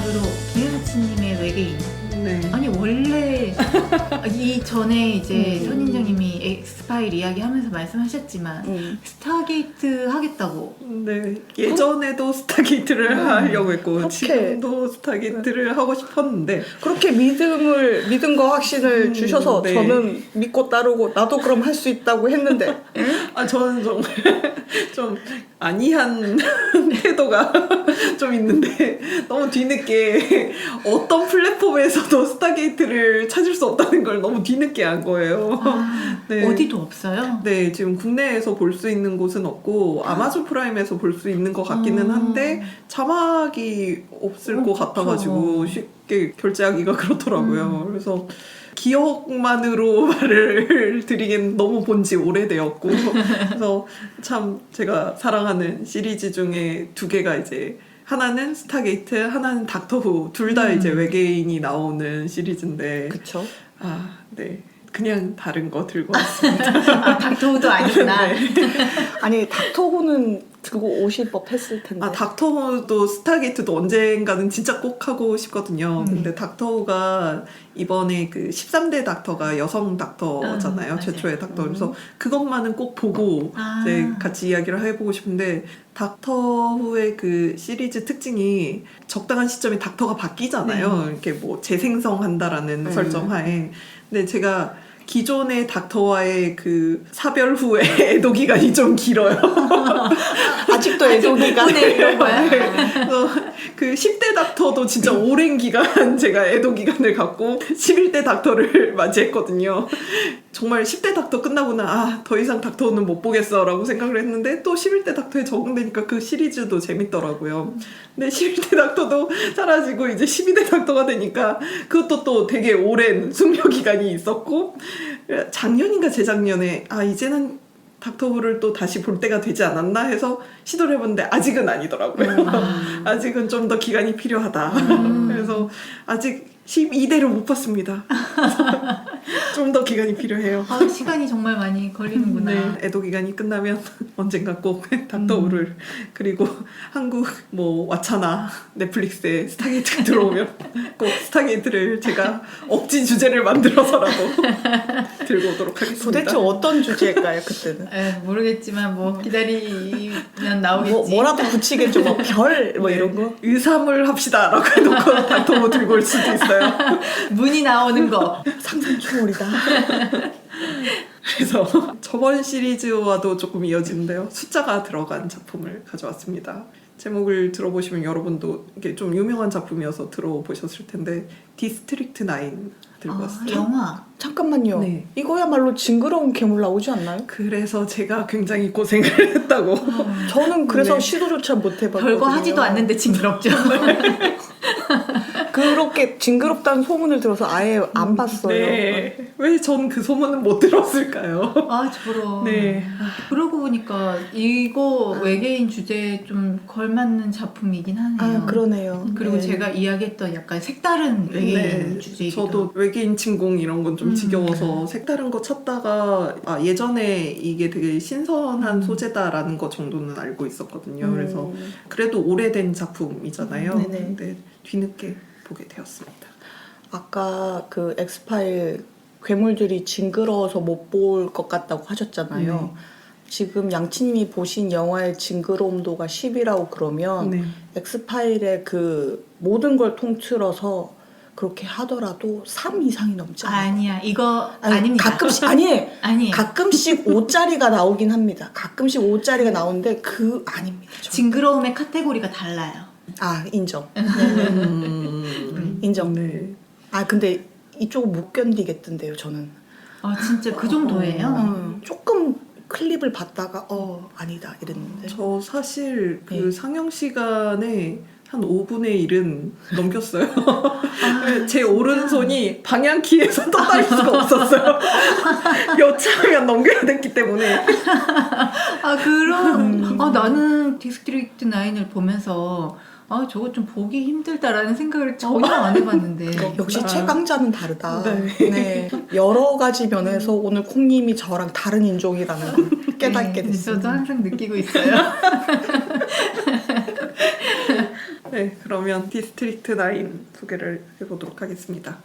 마지막으로 김현치님의 외계인. 네. 아니 원래 이 전에 이제 선인장님이 엑스파일 이야기하면서 말씀하셨지만 스타게이트 하겠다고. 네. 예전에도 스타게이트를 하려고 했고 지금도 스타게이트를 하고 싶었는데 그렇게 믿음과 확신을 주셔서 네. 저는 믿고 따르고 나도 그럼 할 수 있다고 했는데 저는 정말 좀 안이한 태도가 좀 있는데 너무 뒤늦게 어떤 플랫폼에서도 스타게이트를 찾을 수 없다는 걸 너무 뒤늦게 안 거예요. 네. 어디도 없어요? 네, 지금 국내에서 볼 수 있는 곳은 없고 아마존 프라임에서 볼 수 있는 것 같기는 한데 자막이 없을 것 같아가지고 쉽게 결제하기가 그렇더라고요. 그래서 기억만으로 말을 드리기엔 너무 본지 오래되었고 그래서 참 제가 사랑하는 시리즈 중에 두 개가 이제 하나는 스타게이트, 하나는 닥터후 둘 다 이제 외계인이 나오는 시리즈인데 그쵸? 네. 그냥 다른 거 들고 왔습니다. 닥터후도 아니구나. 네. 아니 닥터호는 들고 오실 법 했을 텐데 닥터후도 스타게이트도 언젠가는 진짜 꼭 하고 싶거든요. 근데 닥터후가 이번에 그 13대 닥터가 여성 닥터잖아요. 최초의 닥터. 그래서 그것만은 꼭 보고 이제 같이 이야기를 해보고 싶은데 닥터후의 그 시리즈 특징이 적당한 시점에 닥터가 바뀌잖아요. 이렇게 뭐 재생성한다라는 설정 하에. 근데 제가 기존의 닥터와의 그 사별 후에 애도 기간이 좀 길어요. 아직도 애도기가 이런 거야? 그래서 그 10대 닥터도 진짜 오랜 기간 제가 애도 기간을 갖고 11대 닥터를 맞이했거든요. 정말 10대 닥터 끝나고 나 더 이상 닥터는 못 보겠어 라고 생각을 했는데 또 11대 닥터에 적응되니까 그 시리즈도 재밌더라고요. 근데 11대 닥터도 사라지고 이제 12대 닥터가 되니까 그것도 또 되게 오랜 숙려 기간이 있었고 작년인가 재작년에 이제는 닥터후를 또 다시 볼 때가 되지 않았나 해서 시도를 해봤는데 아직은 아니더라고요. 아직은 좀 더 기간이 필요하다. 그래서 아직 12대를 못 봤습니다. 좀 더 기간이 필요해요. 시간이 정말 많이 걸리는구나. 네, 애도 기간이 끝나면 언젠가 꼭 닥터후를 그리고 한국 뭐 왓챠나 넷플릭스에 스타게이트가 들어오면 꼭 스타게이트를 제가 억지 주제를 만들어서라도 들고 오도록 하겠습니다. 도대체 어떤 주제일까요 그때는? 모르겠지만 뭐 기다리면 나오겠지. 뭐라도 붙이겠죠. 뭐 별 뭐 이런 거. 의사물 합시다 라고 해놓고 닥터후 들고 올 수도 있어요. 문이 나오는 거. 상상 초월이다. 그래서 저번 시리즈와도 조금 이어지는데요. 숫자가 들어간 작품을 가져왔습니다. 제목을 들어보시면 여러분도 이게 좀 유명한 작품이어서 들어보셨을 텐데 디스트릭트 9 들고 왔어요. 영화. 잠깐만요. 네. 이거야말로 징그러운 괴물 나오지 않나요? 그래서 제가 굉장히 고생을 했다고. 저는 그래서 네. 시도조차 못 해봤거든요. 별거 하지도 않는데 징그럽죠. 그렇게 징그럽다는 소문을 들어서 아예 안 봤어요. 네. 왜 전 그 소문은 못 들었을까요? 저런. 네. 그러고 보니까 이거 외계인 주제에 좀 걸맞는 작품이긴 하네요. 그러네요. 그리고 네. 제가 이야기했던 약간 색다른 외계인 주제이기도 저도 하고. 외계인 침공 이런 건 좀 지겨워서 색다른 거 찾다가 예전에 이게 되게 신선한 소재다라는 거 정도는 알고 있었거든요. 그래서 그래도 오래된 작품이잖아요. 네네. 근데 뒤늦게 보게 되었습니다. 아까 그 엑스파일 괴물들이 징그러워서 못 볼 것 같다고 하셨잖아요. 지금 양치님이 보신 영화의 징그러움도가 10이라고 그러면 네. 엑스파일의 그 모든 걸 통틀어서 그렇게 하더라도 3 이상이 넘지 않아요. 아니야 이거 아닙니다. 가끔씩 아니 가끔씩 5짜리가 나오긴 합니다. 가끔씩 5짜리가 나오는데 아닙니다. 징그러움의 카테고리가 달라요. 인정. 네. 인정. 네. 근데 이쪽은 못 견디겠던데요, 저는. 진짜 그 정도예요? 조금 클립을 봤다가 아니다 이랬는데. 저 사실 그 네. 상영 시간에 한 5분의 1은 넘겼어요. 제 오른손이 방향키에서 떠다닐 수가 없었어요. 여차하면 넘겨야 됐기 때문에. 그럼 나는 디스트릭트 9을 보면서 저거 좀 보기 힘들다라는 생각을 전혀 안 해봤는데 역시 최강자는 다르다. 네. 네. 여러 가지 면에서 오늘 콩님이 저랑 다른 인종이라는 걸 깨닫게 됐습니다. 저도 항상 느끼고 있어요. 네, 그러면 디스트릭트 9 소개를 해보도록 하겠습니다.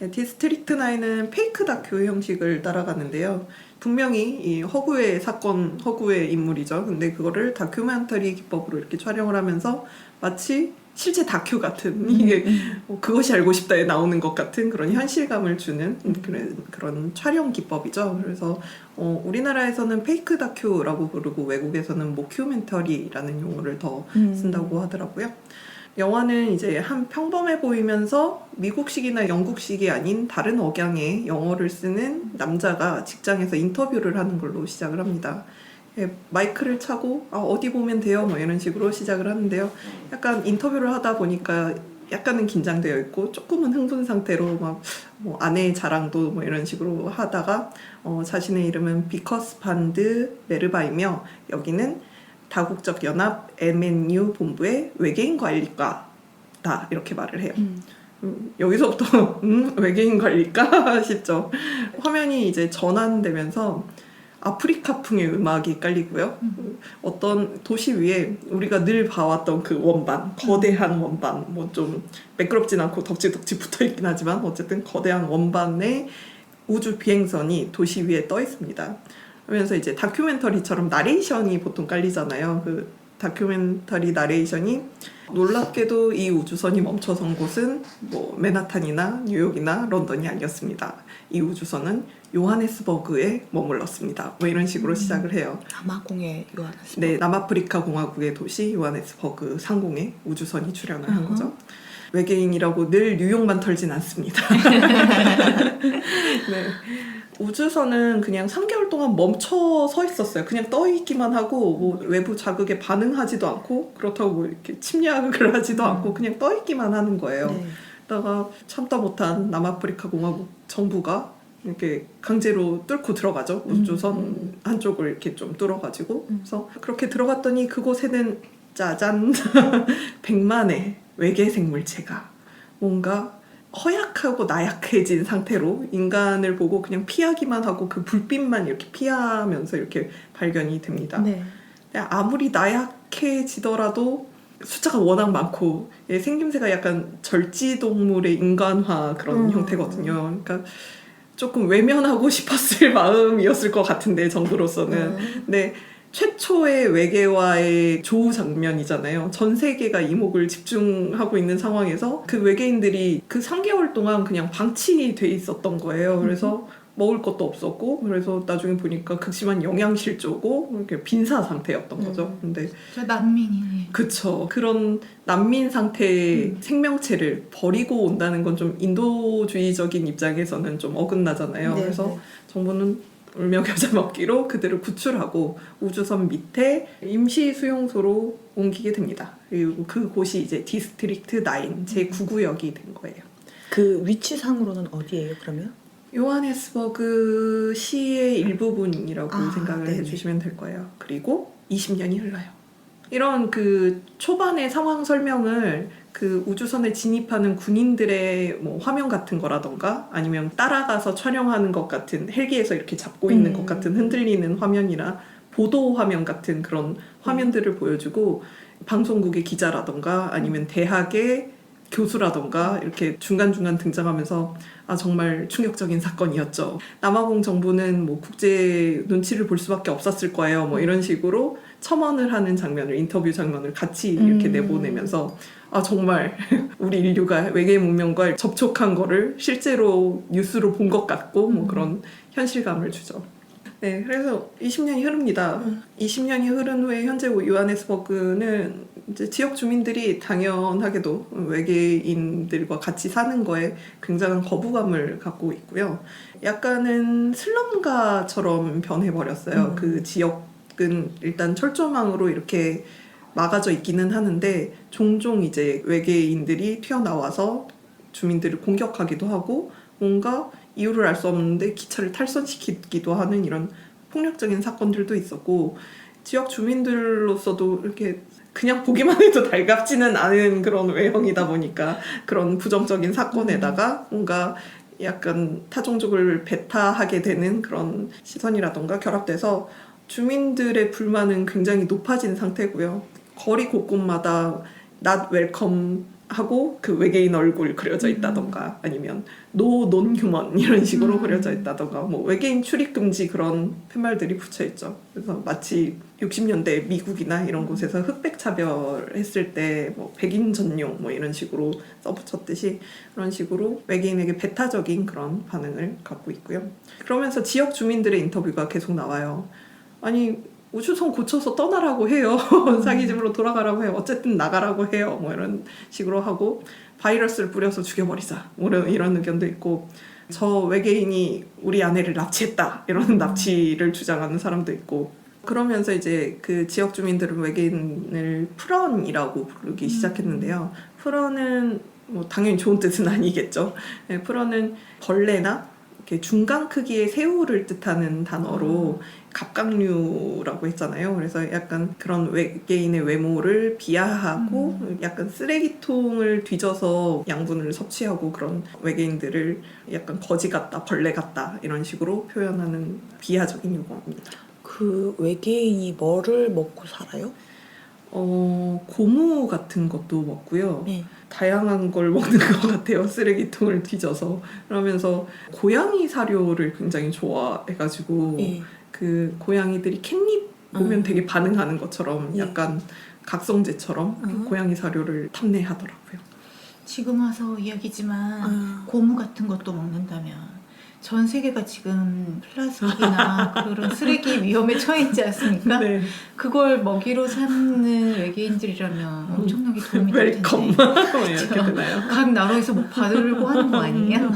네, 디스트릭트 9은 페이크 다큐 형식을 따라가는데요. 분명히 이 허구의 사건, 허구의 인물이죠. 근데 그거를 다큐멘터리 기법으로 이렇게 촬영을 하면서 마치 실제 다큐 같은 이게 그것이 알고 싶다에 나오는 것 같은 그런 현실감을 주는 그런 촬영 기법이죠. 그래서 우리나라에서는 페이크 다큐라고 부르고 외국에서는 모큐멘터리라는 용어를 더 쓴다고 하더라고요. 영화는 이제 한 평범해 보이면서 미국식이나 영국식이 아닌 다른 억양의 영어를 쓰는 남자가 직장에서 인터뷰를 하는 걸로 시작을 합니다. 마이크를 차고 어디 보면 돼요 뭐 이런 식으로 시작을 하는데요. 약간 인터뷰를 하다 보니까 약간은 긴장되어 있고 조금은 흥분 상태로 막 뭐 아내의 자랑도 뭐 이런 식으로 하다가 자신의 이름은 비커스 반드 메르바이며 여기는 다국적 연합 MNU 본부의 외계인 관리과다 이렇게 말을 해요. 여기서부터 외계인 관리과 싶죠. 화면이 이제 전환되면서 아프리카풍의 음악이 깔리고요. 어떤 도시 위에 우리가 늘 봐왔던 그 원반, 거대한 원반, 뭐 좀 매끄럽진 않고 덕지덕지 붙어있긴 하지만 어쨌든 거대한 원반의 우주 비행선이 도시 위에 떠 있습니다. 그러면서 이제 다큐멘터리처럼 나레이션이 보통 깔리잖아요. 그 다큐멘터리 나레이션이 놀랍게도 이 우주선이 멈춰선 곳은 뭐 맨하탄이나 뉴욕이나 런던이 아니었습니다. 이 우주선은 요하네스버그에 머물렀습니다. 뭐 이런 식으로 시작을 해요. 남아공의 요하네스버그. 네, 남아프리카 공화국의 도시 요하네스버그 상공에 우주선이 출현을 한 거죠. 외계인이라고 늘 뉴욕만 털진 않습니다. 네. 우주선은 그냥 3개월 동안 멈춰 서 있었어요. 그냥 떠 있기만 하고 뭐 외부 자극에 반응하지도 않고 그렇다고 뭐 이렇게 침략을 하지도 않고 그냥 떠 있기만 하는 거예요. 네. 그러다가 참다 못한 남아프리카 공화국 정부가 이렇게 강제로 뚫고 들어가죠. 우주선 한쪽을 이렇게 좀 뚫어가지고 그래서 그렇게 들어갔더니 그곳에는 짜잔 100만의 외계 생물체가 뭔가 허약하고 나약해진 상태로 인간을 보고 그냥 피하기만 하고 그 불빛만 이렇게 피하면서 이렇게 발견이 됩니다. 네. 아무리 나약해지더라도 숫자가 워낙 많고 생김새가 약간 절지동물의 인간화 그런 형태거든요. 그러니까 조금 외면하고 싶었을 마음이었을 것 같은데 정부로서는. 근데 최초의 외계와의 조우 장면이잖아요. 전 세계가 이목을 집중하고 있는 상황에서 그 외계인들이 그 3개월 동안 그냥 방치돼 있었던 거예요. 그래서 먹을 것도 없었고 그래서 나중에 보니까 극심한 영양실조고 이렇게 빈사 상태였던 거죠. 근데 저 난민이네. 그쵸. 그런 난민 상태의 생명체를 버리고 온다는 건 좀 인도주의적인 입장에서는 좀 어긋나잖아요. 네, 그래서 네. 정부는 울며 겨자 먹기로 그들을 구출하고 우주선 밑에 임시 수용소로 옮기게 됩니다. 그리고 그곳이 이제 디스트릭트 9 제9구역이 된 거예요. 그 위치상으로는 어디예요, 그러면? 요하네스버그 시의 일부분이라고 생각을 네네. 해주시면 될 거예요. 그리고 20년이 흘러요. 이런 그 초반의 상황 설명을 그 우주선에 진입하는 군인들의 뭐 화면 같은 거라던가 아니면 따라가서 촬영하는 것 같은 헬기에서 이렇게 잡고 있는 것 같은 흔들리는 화면이나 보도 화면 같은 그런 화면들을 보여주고 방송국의 기자라던가 아니면 대학의 교수라던가 이렇게 중간중간 등장하면서 정말 충격적인 사건이었죠. 남아공 정부는 뭐 국제 눈치를 볼 수밖에 없었을 거예요. 뭐 이런 식으로 첨언을 하는 장면을 인터뷰 장면을 같이 이렇게 내보내면서 정말 우리 인류가 외계 문명과 접촉한 거를 실제로 뉴스로 본 것 같고 뭐 그런 현실감을 주죠. 네, 그래서 20년이 흐릅니다. 20년이 흐른 후에 현재 요하네스버그는 이제 지역 주민들이 당연하게도 외계인들과 같이 사는 거에 굉장한 거부감을 갖고 있고요. 약간은 슬럼가처럼 변해버렸어요. 그 지역은 일단 철조망으로 이렇게 막아져 있기는 하는데 종종 이제 외계인들이 튀어나와서 주민들을 공격하기도 하고 뭔가 이유를 알 수 없는데 기차를 탈선시키기도 하는 이런 폭력적인 사건들도 있었고 지역 주민들로서도 이렇게 그냥 보기만 해도 달갑지는 않은 그런 외형이다 보니까 그런 부정적인 사건에다가 뭔가 약간 타종족을 배타하게 되는 그런 시선이라던가 결합돼서 주민들의 불만은 굉장히 높아진 상태고요. 거리 곳곳마다 not welcome 하고 그 외계인 얼굴 그려져 있다던가 아니면 no non-human 이런 식으로 그려져 있다던가 뭐 외계인 출입 금지 그런 팻말들이 붙여 있죠. 그래서 마치 60년대 미국이나 이런 곳에서 흑백 차별했을 때 뭐 백인 전용 뭐 이런 식으로 써붙였듯이 그런 식으로 외계인에게 배타적인 그런 반응을 갖고 있고요. 그러면서 지역 주민들의 인터뷰가 계속 나와요. 아니 우주선 고쳐서 떠나라고 해요. 자기 집으로 돌아가라고 해요. 어쨌든 나가라고 해요. 뭐 이런 식으로 하고 바이러스를 뿌려서 죽여버리자. 뭐 이런 의견도 있고 저 외계인이 우리 아내를 납치했다. 이런 납치를 주장하는 사람도 있고 그러면서 이제 그 지역 주민들은 외계인을 프런이라고 부르기 시작했는데요. 프런은 뭐 당연히 좋은 뜻은 아니겠죠. 네, 프런은 벌레나 이렇게 중간 크기의 새우를 뜻하는 단어로 갑각류라고 했잖아요. 그래서 약간 그런 외계인의 외모를 비하하고 약간 쓰레기통을 뒤져서 양분을 섭취하고 그런 외계인들을 약간 거지 같다, 벌레 같다 이런 식으로 표현하는 비하적인 용어입니다. 그 외계인이 뭐를 먹고 살아요? 고무 같은 것도 먹고요. 네. 다양한 걸 먹는 것 같아요. 쓰레기통을 뒤져서. 그러면서 고양이 사료를 굉장히 좋아해가지고 네. 그 고양이들이 캣닙 보면 되게 반응하는 것처럼 예. 약간 각성제처럼 고양이 사료를 탐내하더라고요. 지금 와서 이야기지만 고무 같은 것도 먹는다면 전 세계가 지금 플라스틱이나 그런 쓰레기 위험에 처해 있지 않습니까? 네. 그걸 먹이로 삼는 외계인들이라면 엄청나게 도움이 될 웰컴 텐데 이렇게 되나요? 각 나라에서 뭐 받으려고 하는 거 아니에요?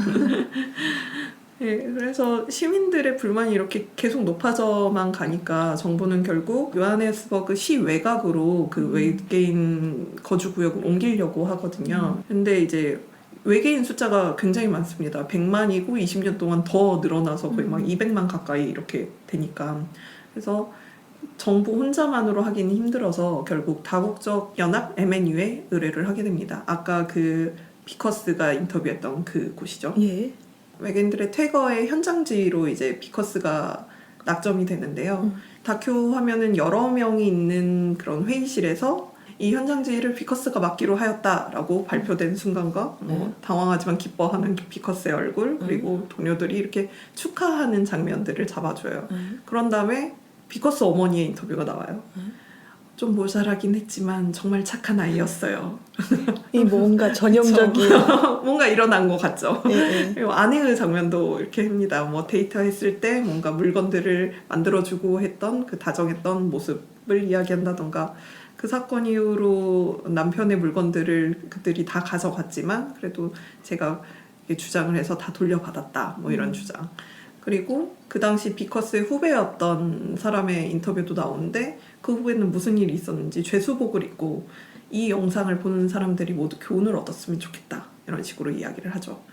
네, 그래서 시민들의 불만이 이렇게 계속 높아져만 가니까 정부는 결국 요하네스버그 시 외곽으로 그 외계인 거주 구역을 옮기려고 하거든요. 근데 이제 외계인 숫자가 굉장히 많습니다. 100만이고 20년 동안 더 늘어나서 거의 막 200만 가까이 이렇게 되니까. 그래서 정부 혼자만으로 하기는 힘들어서 결국 다국적 연합 MNU에 의뢰를 하게 됩니다. 아까 그 비커스가 인터뷰했던 그 곳이죠. 예. 외계인들의 퇴거의 현장지로 이제 비커스가 낙점이 되는데요. 다큐 화면은 여러 명이 있는 그런 회의실에서 이 현장지를 비커스가 맡기로 하였다라고 발표된 순간과 뭐 당황하지만 기뻐하는 비커스의 얼굴 그리고 동료들이 이렇게 축하하는 장면들을 잡아줘요. 그런 다음에 비커스 어머니의 인터뷰가 나와요. 좀 모자라긴 했지만 정말 착한 아이였어요. 이 뭔가 전형적인 뭔가 일어난 것 같죠. 예, 그리고 아내의 장면도 이렇게 합니다. 뭐 데이트 했을 때 뭔가 물건들을 만들어주고 했던 그 다정했던 모습을 이야기한다던가 그 사건 이후로 남편의 물건들을 그들이 다 가져갔지만 그래도 제가 주장을 해서 다 돌려받았다. 뭐 이런 주장. 그리고 그 당시 비커스의 후배였던 사람의 인터뷰도 나오는데 그 후배는 무슨 일이 있었는지 죄수복을 입고 이 영상을 보는 사람들이 모두 교훈을 얻었으면 좋겠다. 이런 식으로 이야기를 하죠.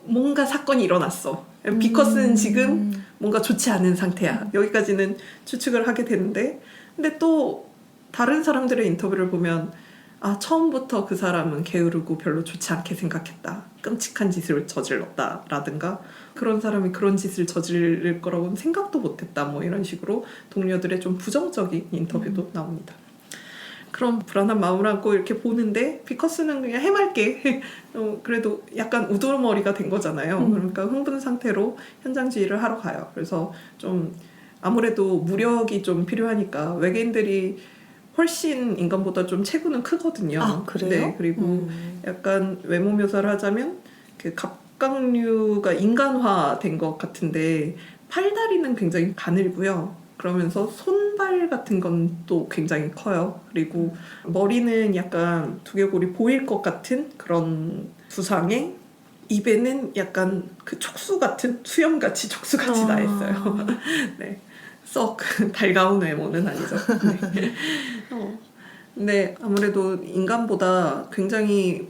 뭔가 사건이 일어났어. 비커스는 지금 뭔가 좋지 않은 상태야. 여기까지는 추측을 하게 되는데 근데 또 다른 사람들의 인터뷰를 보면 아 처음부터 그 사람은 게으르고 별로 좋지 않게 생각했다. 끔찍한 짓을 저질렀다 라든가 그런 사람이 그런 짓을 저지를 거라고는 생각도 못했다. 뭐 이런 식으로 동료들의 좀 부정적인 인터뷰도 나옵니다. 그런 불안한 마음을 안고 이렇게 보는데 비커스는 그냥 해맑게 그래도 약간 우두머리가 된 거잖아요. 그러니까 흥분 상태로 현장 지휘를 하러 가요. 그래서 좀 아무래도 무력이 좀 필요하니까 외계인들이 훨씬 인간보다 좀 체구는 크거든요. 아, 그래요? 네, 그리고 약간 외모 묘사를 하자면 그 갑각류가 인간화된 것 같은데 팔다리는 굉장히 가늘고요. 그러면서 손발 같은 건 또 굉장히 커요. 그리고 머리는 약간 두개골이 보일 것 같은 그런 두상에 입에는 약간 그 촉수 같은 수염같이 촉수같이 나 있어요. 네. 썩 달가운 외모는 아니죠. 네. 근데 아무래도 인간보다 굉장히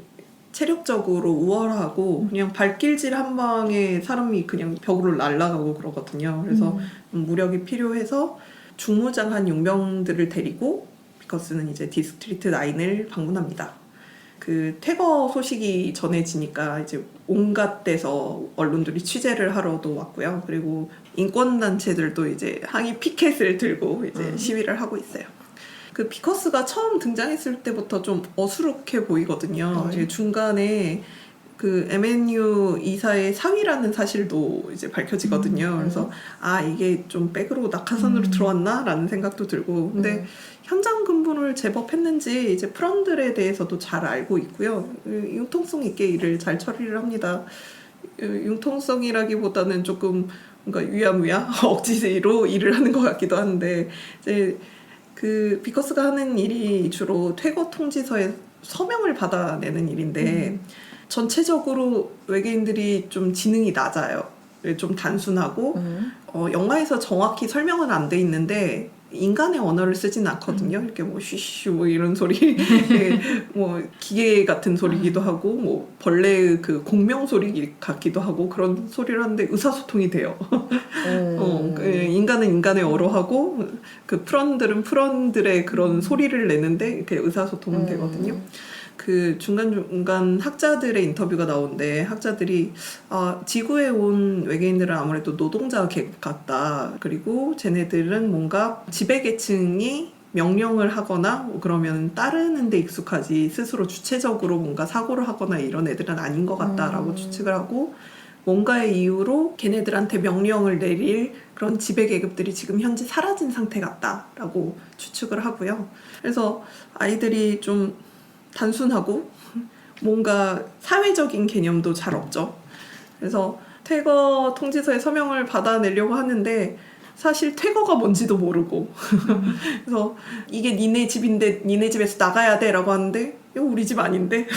체력적으로 우월하고 그냥 발길질 한 방에 사람이 그냥 벽으로 날아가고 그러거든요. 그래서 무력이 필요해서 중무장한 용병들을 데리고 비커스는 이제 디스트리트 9을 방문합니다. 그 퇴거 소식이 전해지니까 이제 온갖 데서 언론들이 취재를 하러도 왔고요. 그리고 인권단체들도 이제 항의 피켓을 들고 이제 시위를 하고 있어요. 그 비커스가 처음 등장했을 때부터 좀 어수룩해 보이거든요. 이게 중간에 그 MNU 이사의 사위라는 사실도 이제 밝혀지거든요. 그래서 아 이게 좀 백으로 낙하산으로 들어왔나라는 생각도 들고, 근데 현장 근무를 제법 했는지 이제 프런들에 대해서도 잘 알고 있고요. 융통성 있게 일을 잘 처리를 합니다. 융통성이라기보다는 조금 뭔가 유야무야 억지로 일을 하는 것 같기도 한데, 이제 그 비커스가 하는 일이 주로 퇴거 통지서에 서명을 받아내는 일인데 전체적으로 외계인들이 좀 지능이 낮아요. 좀 단순하고 영화에서 정확히 설명은 안 돼 있는데 인간의 언어를 쓰진 않거든요. 이렇게 뭐 쉬쉬 뭐 이런 소리, 뭐 기계 같은 소리기도 하고, 뭐 벌레의 그 공명 소리 같기도 하고 그런 소리를 하는데 의사소통이 돼요. 인간은 인간의 어로하고 그 프런들은 프런들의 그런 소리를 내는데 이렇게 의사소통은 되거든요. 그 중간중간 학자들의 인터뷰가 나오는데 학자들이 지구에 온 외계인들은 아무래도 노동자 계급 같다. 그리고 쟤네들은 뭔가 지배계층이 명령을 하거나 뭐 그러면 따르는 데 익숙하지 스스로 주체적으로 뭔가 사고를 하거나 이런 애들은 아닌 것 같다라고 추측을 하고, 뭔가의 이유로 걔네들한테 명령을 내릴 그런 지배계급들이 지금 현재 사라진 상태 같다라고 추측을 하고요. 그래서 아이들이 좀 단순하고 뭔가 사회적인 개념도 잘 없죠. 그래서 퇴거 통지서에 서명을 받아내려고 하는데 사실 퇴거가 뭔지도 모르고 그래서 이게 니네 집인데 니네 집에서 나가야 돼 라고 하는데 이거 우리 집 아닌데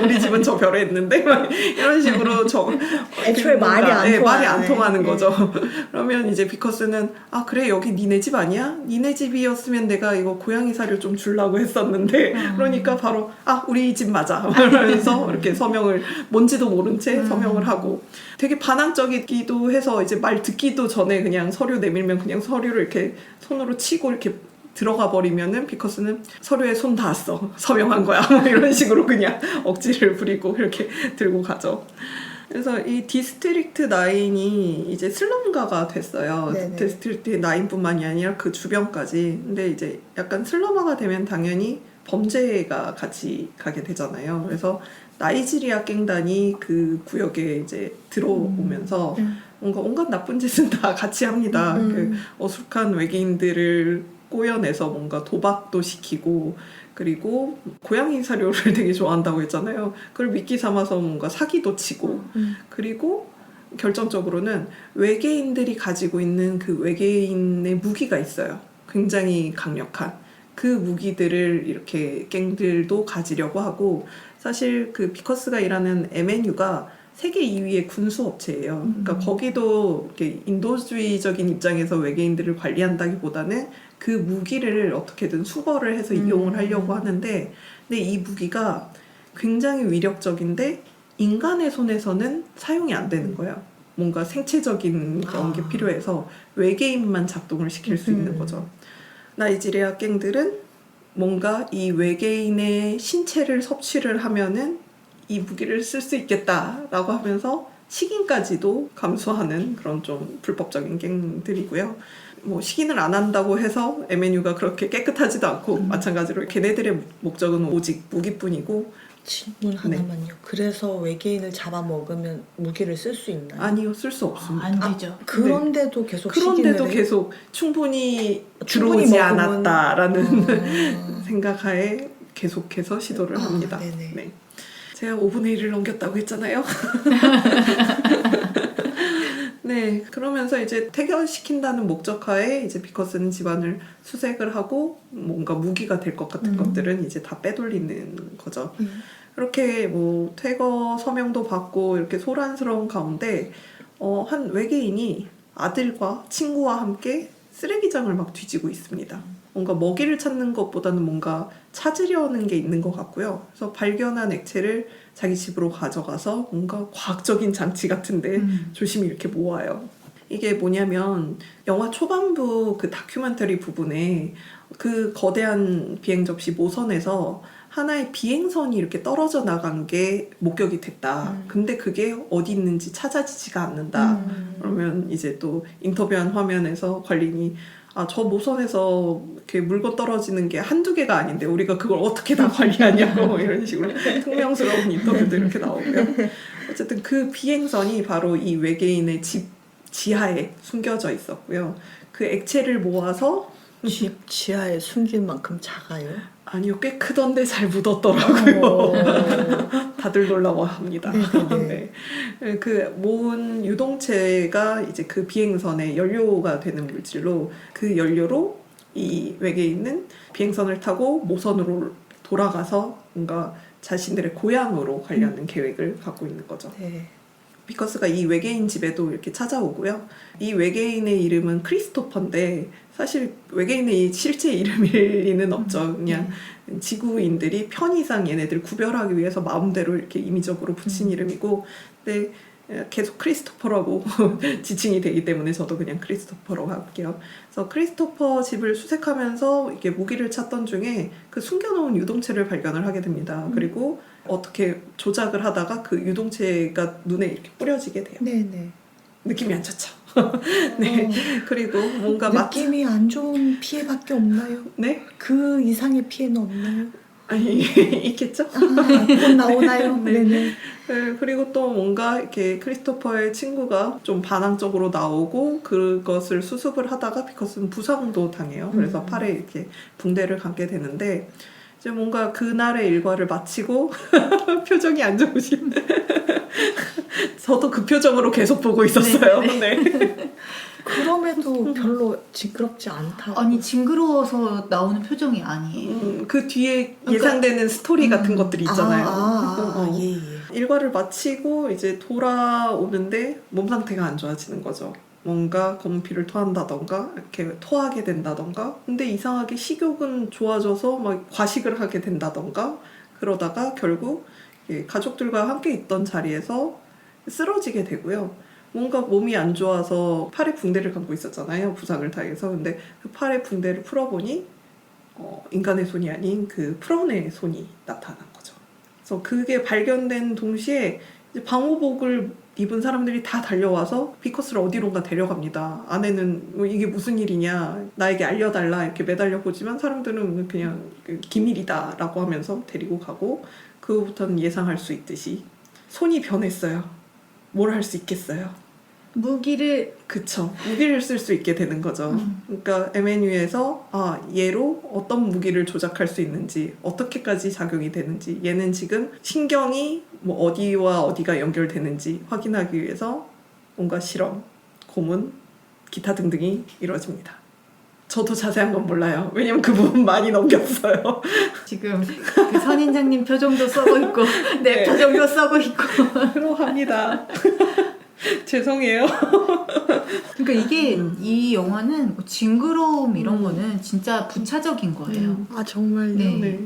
우리 집은 저 별에 있는데 막 이런 식으로 애초에 말이 안 통하는 거죠. 그러면 이제 비커스는 아 그래 여기 니네 집 아니야? 니네 집이었으면 내가 이거 고양이 사료 좀 주려고 했었는데 그러니까 바로 아 우리 집 맞아 그러면서 이렇게 서명을 뭔지도 모른 채 서명을 하고, 되게 반항적이기도 해서 이제 말 듣기도 전에 그냥 서류 내밀면 그냥 서류를 이렇게 손으로 치고 이렇게 들어가 버리면은 비커스는 서류에 손 닿았어 서명한 거야 뭐 이런 식으로 그냥 억지를 부리고 이렇게 들고 가죠. 그래서 이 디스트릭트 9이 이제 슬럼가가 됐어요. 네네. 디스트릭트 9뿐만이 아니라 그 주변까지. 근데 이제 약간 슬럼화가 되면 당연히 범죄가 같이 가게 되잖아요. 그래서 나이지리아 갱단이 그 구역에 이제 들어오면서 뭔가 온갖 나쁜 짓은 다 같이 합니다. 그 어숙한 외계인들을 꼬여내서 뭔가 도박도 시키고, 그리고 고양이 사료를 되게 좋아한다고 했잖아요. 그걸 미끼 삼아서 뭔가 사기도 치고, 그리고 결정적으로는 외계인들이 가지고 있는 그 외계인의 무기가 있어요. 굉장히 강력한. 그 무기들을 이렇게 갱들도 가지려고 하고, 사실 그 비커스가 일하는 MNU가 세계 2위의 군수업체예요. 그러니까 거기도 이렇게 인도주의적인 입장에서 외계인들을 관리한다기보다는 그 무기를 어떻게든 수거를 해서 이용을 하려고 하는데, 근데 이 무기가 굉장히 위력적인데 인간의 손에서는 사용이 안 되는 거예요. 뭔가 생체적인 그런 게 필요해서 외계인만 작동을 시킬 수 있는 거죠. 나이지리아 갱들은 뭔가 이 외계인의 신체를 섭취를 하면은 이 무기를 쓸 수 있겠다라고 하면서 식인까지도 감수하는 그런 좀 불법적인 갱들이고요. 뭐 식인을 안 한다고 해서 MNU가 그렇게 깨끗하지도 않고 마찬가지로 걔네들의 목적은 오직 무기뿐이고. 질문 하나만요. 그래서 외계인을 잡아먹으면 무기를 쓸 수 있나요? 아니요, 쓸 수 없습니다. 안 되죠. 그런데도 계속 그런데도 식인을 계속 충분히 충분히 들어오지 먹으면- 않았다라는 생각하에 계속해서 시도를 합니다. 네네. 네. 제가 5분의 1을 넘겼다고 했잖아요. 네, 그러면서 이제 퇴결시킨다는 목적하에 이제 비커스는 집안을 수색을 하고 뭔가 무기가 될 것 같은 것들은 이제 다 빼돌리는 거죠. 그렇게 뭐 퇴거 서명도 받고 이렇게 소란스러운 가운데 한 외계인이 아들과 친구와 함께 쓰레기장을 막 뒤지고 있습니다. 뭔가 먹이를 찾는 것보다는 뭔가 찾으려는 게 있는 것 같고요. 그래서 발견한 액체를 자기 집으로 가져가서 뭔가 과학적인 장치 같은데 조심히 이렇게 모아요. 이게 뭐냐면 영화 초반부 그 다큐멘터리 부분에 그 거대한 비행 접시 모선에서 하나의 비행선이 이렇게 떨어져 나간 게 목격이 됐다. 근데 그게 어디 있는지 찾아지지가 않는다. 그러면 이제 또 인터뷰한 화면에서 관리인이 저 모선에서 이렇게 물건 떨어지는 게 한두 개가 아닌데 우리가 그걸 어떻게 다 관리하냐고 뭐 이런 식으로 퉁명스러운 인터뷰도 이렇게 나오고요. 어쨌든 그 비행선이 바로 이 외계인의 집 지하에 숨겨져 있었고요. 그 액체를 모아서 집 지하에 숨긴 만큼 작아요? 아니요, 꽤 크던데 잘 묻었더라고요. 어. 다들 놀라워합니다. 네네네. 네. 그 모은 유동체가 이제 그 비행선의 연료가 되는 물질로 그 연료로 이 외계인은 비행선을 타고 모선으로 돌아가서 뭔가 자신들의 고향으로 가려는 계획을 갖고 있는 거죠. 네. 비커스가 이 외계인 집에도 이렇게 찾아오고요. 이 외계인의 이름은 크리스토퍼인데 사실 외계인의 실제 이름일 리는 없죠. 그냥 지구인들이 편의상 얘네들 구별하기 위해서 마음대로 이렇게 임의적으로 붙인 이름이고, 근데 계속 크리스토퍼라고 지칭이 되기 때문에 저도 그냥 크리스토퍼라고 할게요. 그래서 크리스토퍼 집을 수색하면서 이렇게 무기를 찾던 중에 그 숨겨놓은 유동체를 발견을 하게 됩니다. 그리고 어떻게 조작을 하다가 그 유동체가 눈에 이렇게 뿌려지게 돼요. 네네. 느낌이 안 좋죠. 네. 그리고 뭔가 느낌이 안 좋은 피해밖에 없나요? 네? 그 이상의 피해는 없나요? 아니 있겠죠? 곧 나오나요? 네. 네네. 네, 그리고 또 뭔가 이렇게 크리스토퍼의 친구가 좀 반항적으로 나오고 그것을 수습을 하다가 비커스는 부상도 당해요. 그래서 팔에 이렇게 붕대를 감게 되는데 이제 뭔가 그날의 일과를 마치고 표정이 안 좋으신 저도 그 표정으로 계속 보고 있었어요. 네. 그럼에도 별로 징그럽지 않다. 아니 징그러워서 나오는 표정이 아니에요. 그 뒤에 예상되는 스토리 같은 것들이 있잖아요. 예, 예. 일과를 마치고 이제 돌아오는데 몸 상태가 안 좋아지는 거죠. 뭔가 검은 피를 토한다던가 이렇게 토하게 된다던가, 근데 이상하게 식욕은 좋아져서 막 과식을 하게 된다던가, 그러다가 결국 가족들과 함께 있던 자리에서 쓰러지게 되고요. 뭔가 몸이 안 좋아서 팔에 붕대를 감고 있었잖아요. 부상을 당해서. 근데 그 팔에 붕대를 풀어보니 인간의 손이 아닌 그 프론의 손이 나타난 거죠. 그래서 그게 발견된 동시에 이제 방호복을 입은 사람들이 다 달려와서 비커스를 어디론가 데려갑니다. 아내는 뭐 이게 무슨 일이냐, 나에게 알려달라 이렇게 매달려 보지만 사람들은 그냥 기밀이다 라고 하면서 데리고 가고, 그거부터는 예상할 수 있듯이 손이 변했어요. 뭘 할 수 있겠어요? 무기를 그쵸. 무기를 쓸 수 있게 되는 거죠. 그러니까 MNU에서 얘로 어떤 무기를 조작할 수 있는지, 어떻게까지 작용이 되는지, 얘는 지금 신경이 뭐 어디와 어디가 연결되는지 확인하기 위해서 뭔가 실험, 고문, 기타 등등이 이루어집니다. 저도 자세한 건 몰라요. 왜냐면 그 부분 많이 넘겼어요. 지금 그 선인장님 표정도 써고 있고 내 네. 표정도 써고 있고. 그러합니다. 죄송해요. 그러니까 이게 이 영화는 뭐 징그러움 이런 거는 진짜 부차적인 거예요. 아 정말요? 네. 네.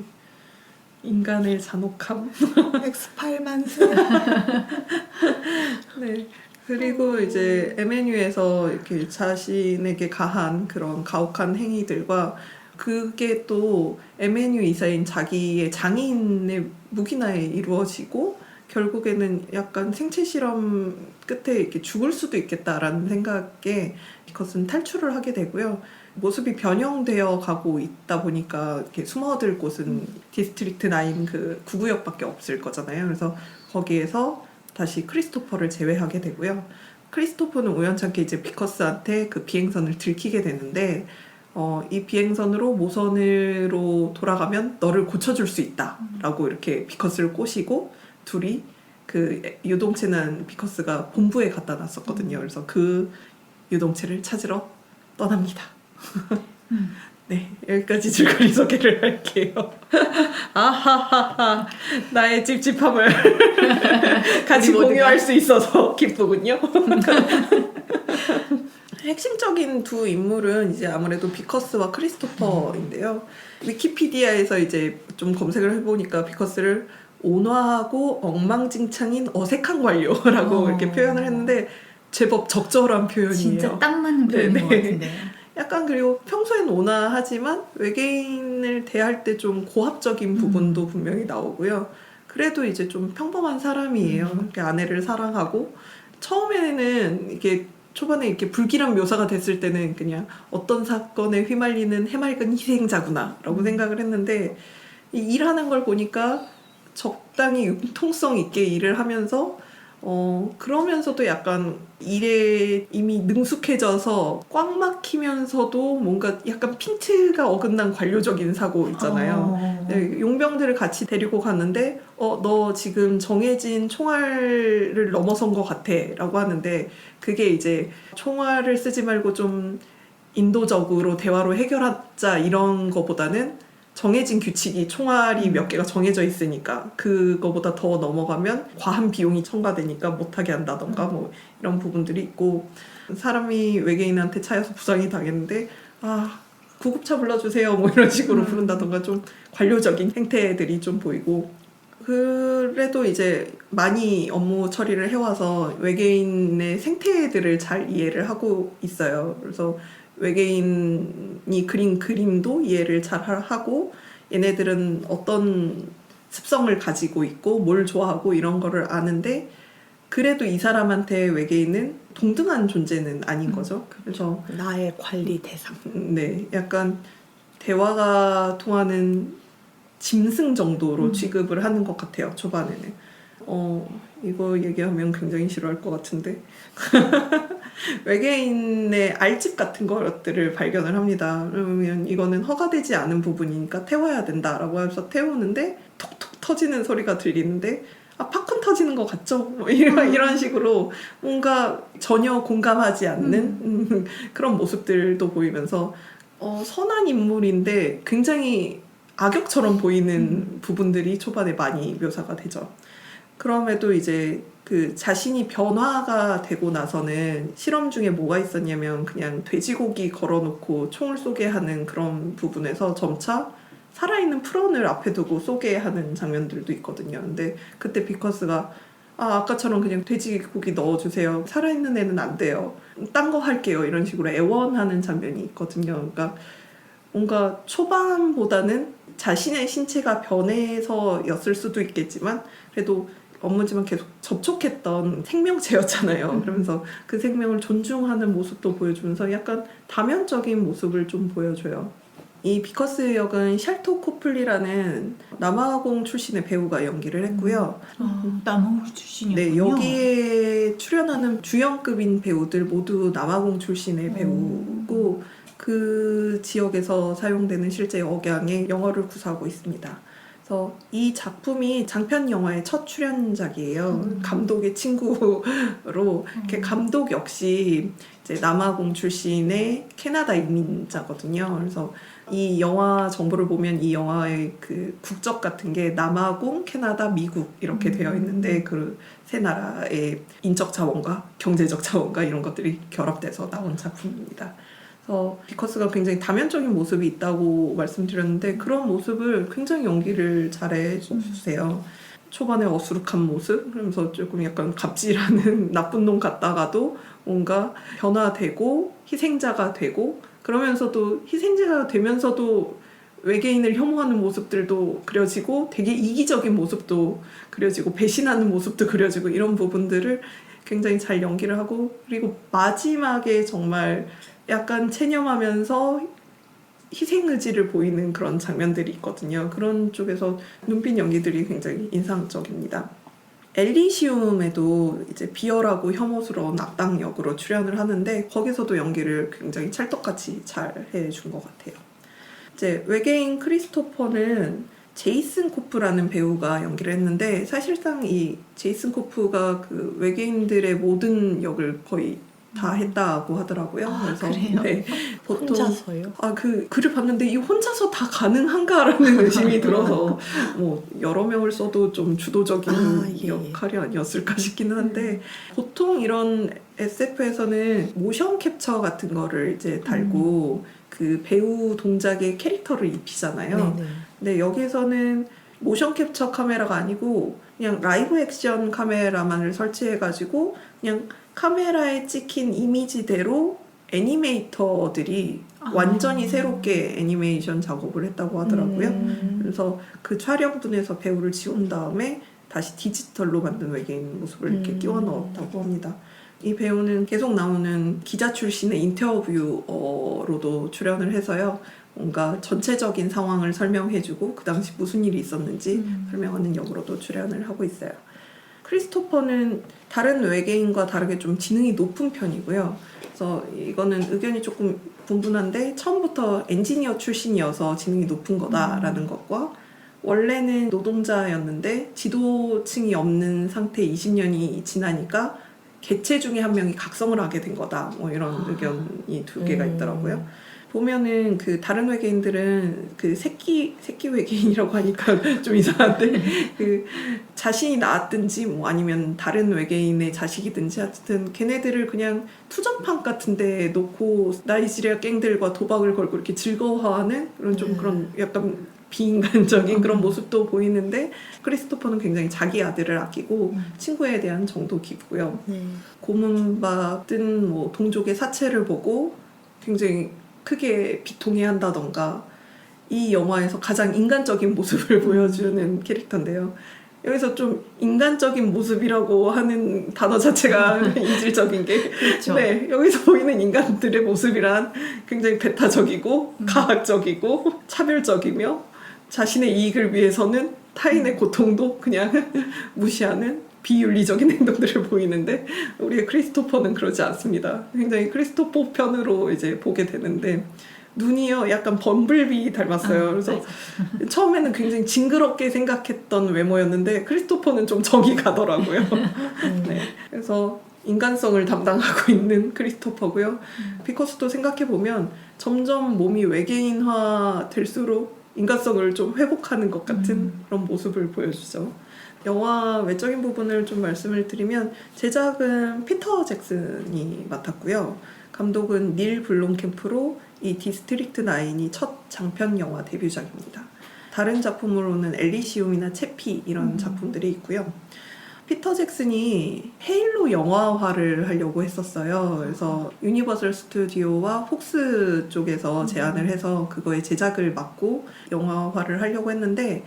인간의 잔혹함. X8만세. 네. 그리고 이제 MNU에서 이렇게 자신에게 가한 그런 가혹한 행위들과, 그게 또 MNU 이사인 자기의 장인의 묵인화에 이루어지고, 결국에는 약간 생체 실험 끝에 이렇게 죽을 수도 있겠다라는 생각에 그것은 탈출을 하게 되고요. 모습이 변형되어 가고 있다 보니까 이렇게 숨어들 곳은 디스트릭트 9 그 구구역밖에 없을 거잖아요. 그래서 거기에서 다시 크리스토퍼를 제외하게 되고요. 크리스토퍼는 우연찮게 이제 비커스한테 그 비행선을 들키게 되는데, 이 비행선으로 모선으로 돌아가면 너를 고쳐줄 수 있다라고 이렇게 비커스를 꼬시고, 둘이 그 유동체는 비커스가 본부에 갖다 놨었거든요. 그래서 그 유동체를 찾으러 떠납니다. 네, 여기까지 줄거리 소개를 할게요. 아하하하, 나의 찝찝함을 같이 공유할 수 있어서 기쁘군요. 핵심적인 두 인물은 이제 아무래도 비커스와 크리스토퍼인데요. 위키피디아에서 이제 좀 검색을 해보니까 비커스를 온화하고 엉망진창인 어색한 관료라고 이렇게 표현을 했는데 제법 적절한 표현이에요. 진짜 딱 맞는 표현인 것 같은데. 약간, 그리고 평소엔 온화하지만 외계인을 대할 때 좀 고압적인 부분도 분명히 나오고요. 그래도 이제 좀 평범한 사람이에요. 이렇게 아내를 사랑하고, 처음에는 이게 초반에 이렇게 불길한 묘사가 됐을 때는 그냥 어떤 사건에 휘말리는 해맑은 희생자구나라고 생각을 했는데 이 일하는 걸 보니까 적당히 융통성 있게 일을 하면서 그러면서도 약간 일에 이미 능숙해져서 꽉 막히면서도 뭔가 약간 핀트가 어긋난 관료적인 사고 있잖아요. 네, 용병들을 같이 데리고 갔는데 너 지금 정해진 총알을 넘어선 것 같아 라고 하는데 그게 이제 총알을 쓰지 말고 좀 인도적으로 대화로 해결하자 이런 거보다는 정해진 규칙이 총알이 몇 개가 정해져 있으니까 그거보다 더 넘어가면 과한 비용이 첨가되니까 못하게 한다던가 뭐 이런 부분들이 있고 사람이 외계인한테 차여서 부상이 당했는데 구급차 불러주세요 뭐 이런 식으로 부른다던가 좀 관료적인 행태들이 좀 보이고 그래도 이제 많이 업무 처리를 해와서 외계인의 생태들을 잘 이해를 하고 있어요. 그래서 외계인이 그린 그림도 이해를 잘 하고 얘네들은 어떤 습성을 가지고 있고 뭘 좋아하고 이런 거를 아는데 그래도 이 사람한테 외계인은 동등한 존재는 아닌 거죠. 그래서 나의 관리 대상. 네, 약간 대화가 통하는 짐승 정도로 취급을 하는 것 같아요. 초반에는. 이거 얘기하면 굉장히 싫어할 것 같은데 외계인의 알집 같은 것들을 발견을 합니다. 그러면 이거는 허가되지 않은 부분이니까 태워야 된다라고 해서 태우는데 톡톡 터지는 소리가 들리는데 팝콘 터지는 것 같죠? 뭐 이런 식으로 뭔가 전혀 공감하지 않는 그런 모습들도 보이면서 선한 인물인데 굉장히 악역처럼 보이는 부분들이 초반에 많이 묘사가 되죠. 그럼에도 이제 그 자신이 변화가 되고 나서는 실험 중에 뭐가 있었냐면 그냥 돼지고기 걸어놓고 총을 쏘게 하는 그런 부분에서 점차 살아있는 프론을 앞에 두고 쏘게 하는 장면들도 있거든요. 근데 그때 비커스가 아까처럼 그냥 돼지고기 넣어주세요. 살아있는 애는 안 돼요. 딴 거 할게요. 이런 식으로 애원하는 장면이 있거든요. 그러니까 뭔가 초반보다는 자신의 신체가 변해서였을 수도 있겠지만 그래도 업무지만 계속 접촉했던 생명체였잖아요. 그러면서 그 생명을 존중하는 모습도 보여주면서 약간 다면적인 모습을 좀 보여줘요. 이 비커스 역은 샬토 코플리라는 남아공 출신의 배우가 연기를 했고요. 남아공 출신이군요. 네, 여기에 출연하는 주연급인 배우들 모두 남아공 출신의 배우고 그 지역에서 사용되는 실제 억양의 영어를 구사하고 있습니다. 그래서 이 작품이 장편 영화의 첫 출연작이에요. 감독의 친구로 이렇게 감독 역시 이제 남아공 출신의 캐나다 이민자거든요. 그래서 이 영화 정보를 보면 이 영화의 그 국적 같은 게 남아공, 캐나다, 미국 이렇게 되어 있는데 그 세 나라의 인적 자원과 경제적 자원과 이런 것들이 결합돼서 나온 작품입니다. 그래서 비커스가 굉장히 다면적인 모습이 있다고 말씀드렸는데 그런 모습을 굉장히 연기를 잘해 주세요. 초반에 어수룩한 모습, 그러면서 조금 약간 갑질하는 나쁜 놈 같다가도 뭔가 변화되고 희생자가 되고 그러면서도 희생자가 되면서도 외계인을 혐오하는 모습들도 그려지고 되게 이기적인 모습도 그려지고 배신하는 모습도 그려지고 이런 부분들을 굉장히 잘 연기를 하고 그리고 마지막에 정말 약간 체념하면서 희생 의지를 보이는 그런 장면들이 있거든요. 그런 쪽에서 눈빛 연기들이 굉장히 인상적입니다. 엘리시움에도 이제 비열하고 혐오스러운 악당 역으로 출연을 하는데 거기서도 연기를 굉장히 찰떡같이 잘 해준 것 같아요. 이제 외계인 크리스토퍼는 제이슨 코프라는 배우가 연기를 했는데 사실상 이 제이슨 코프가 그 외계인들의 모든 역을 거의 다 했다고 하더라고요. 그래서 그래요? 네, 보통 혼자서요? 그 글을 봤는데 이 혼자서 다 가능한가라는 의심이 들어서 뭐 여러 명을 써도 좀 주도적인 예. 역할이 아니었을까 싶기는 한데 보통 이런 SF에서는 모션 캡처 같은 거를 이제 달고 그 배우 동작에 캐릭터를 입히잖아요. 네네. 근데 여기서는 모션 캡처 카메라가 아니고 그냥 라이브 액션 카메라만을 설치해가지고 그냥 카메라에 찍힌 이미지대로 애니메이터들이 완전히 새롭게 애니메이션 작업을 했다고 하더라고요. 그래서 그 촬영분에서 배우를 지운 다음에 다시 디지털로 만든 외계인 모습을 이렇게 끼워 넣었다고 합니다. 이 배우는 계속 나오는 기자 출신의 인터뷰어로도 출연을 해서요. 뭔가 전체적인 상황을 설명해주고 그 당시 무슨 일이 있었는지 설명하는 역으로도 출연을 하고 있어요. 크리스토퍼는 다른 외계인과 다르게 좀 지능이 높은 편이고요. 그래서 이거는 의견이 조금 분분한데 처음부터 엔지니어 출신이어서 지능이 높은 거다라는 것과 원래는 노동자였는데 지도층이 없는 상태 20년이 지나니까 개체 중에 한 명이 각성을 하게 된 거다. 뭐 이런 의견이 두 개가 있더라고요. 보면은 그 다른 외계인들은 그 새끼 외계인이라고 하니까 좀 이상한데 그 자신이 낳았든지 뭐 아니면 다른 외계인의 자식이든지 하여튼 걔네들을 그냥 투정판 같은 데 놓고 나이지리아 갱들과 도박을 걸고 이렇게 즐거워하는 그런 좀 그런 약간 비인간적인 그런 모습도 보이는데 크리스토퍼는 굉장히 자기 아들을 아끼고 친구에 대한 정도 깊고요. 고문받은 뭐 동족의 사체를 보고 굉장히 크게 비통해한다던가 이 영화에서 가장 인간적인 모습을 보여주는 캐릭터인데요. 여기서 좀 인간적인 모습이라고 하는 단어 자체가 이질적인 게 그렇죠. 네, 여기서 보이는 인간들의 모습이란 굉장히 배타적이고 가학적이고 차별적이며 자신의 이익을 위해서는 타인의 고통도 그냥 무시하는 비윤리적인 행동들을 보이는데 우리의 크리스토퍼는 그러지 않습니다. 굉장히 크리스토퍼 편으로 이제 보게 되는데 눈이요 약간 범블비 닮았어요. 그래서 처음에는 굉장히 징그럽게 생각했던 외모였는데 크리스토퍼는 좀 정이 가더라고요. 네, 그래서 인간성을 담당하고 있는 크리스토퍼고요. 피커스도 생각해보면 점점 몸이 외계인화 될수록 인간성을 좀 회복하는 것 같은 그런 모습을 보여주죠. 영화 외적인 부분을 좀 말씀을 드리면 제작은 피터 잭슨이 맡았고요. 감독은 닐 블롬캠프로 이 디스트릭트 9이 첫 장편 영화 데뷔작입니다. 다른 작품으로는 엘리시움이나 채피 이런 작품들이 있고요. 피터 잭슨이 헤일로 영화화를 하려고 했었어요. 그래서 유니버설 스튜디오와 폭스 쪽에서 제안을 해서 그거의 제작을 맡고 영화화를 하려고 했는데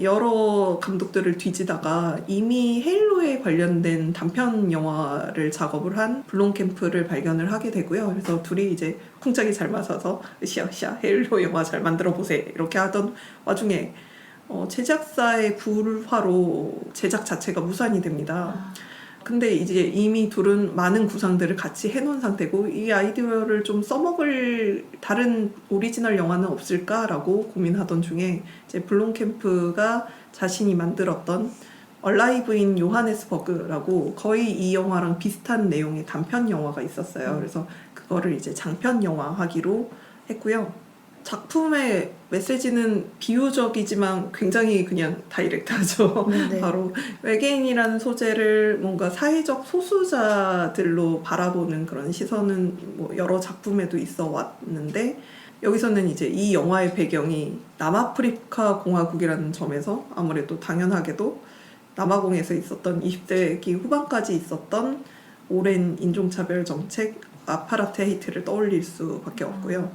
여러 감독들을 뒤지다가 이미 헤일로에 관련된 단편 영화를 작업을 한 블롬캠프를 발견을 하게 되고요. 그래서 둘이 이제 쿵짝이 잘 맞아서 으쌰으쌰 헤일로 영화 잘 만들어 보세요 이렇게 하던 와중에 제작사의 불화로 제작 자체가 무산이 됩니다. 근데 이제 이미 둘은 많은 구상들을 같이 해놓은 상태고 이 아이디어를 좀 써먹을 다른 오리지널 영화는 없을까라고 고민하던 중에 이제 블롬캠프가 자신이 만들었던 얼라이브인 요하네스버그라고 거의 이 영화랑 비슷한 내용의 단편 영화가 있었어요. 그래서 그거를 이제 장편 영화 하기로 했고요. 작품의 메시지는 비유적이지만 굉장히 그냥 다이렉트하죠. 네. 바로 외계인이라는 소재를 뭔가 사회적 소수자들로 바라보는 그런 시선은 뭐 여러 작품에도 있어 왔는데 여기서는 이제 이 영화의 배경이 남아프리카 공화국이라는 점에서 아무래도 당연하게도 남아공에서 있었던 20세기 후반까지 있었던 오랜 인종차별 정책 아파르테이트를 떠올릴 수밖에 없고요.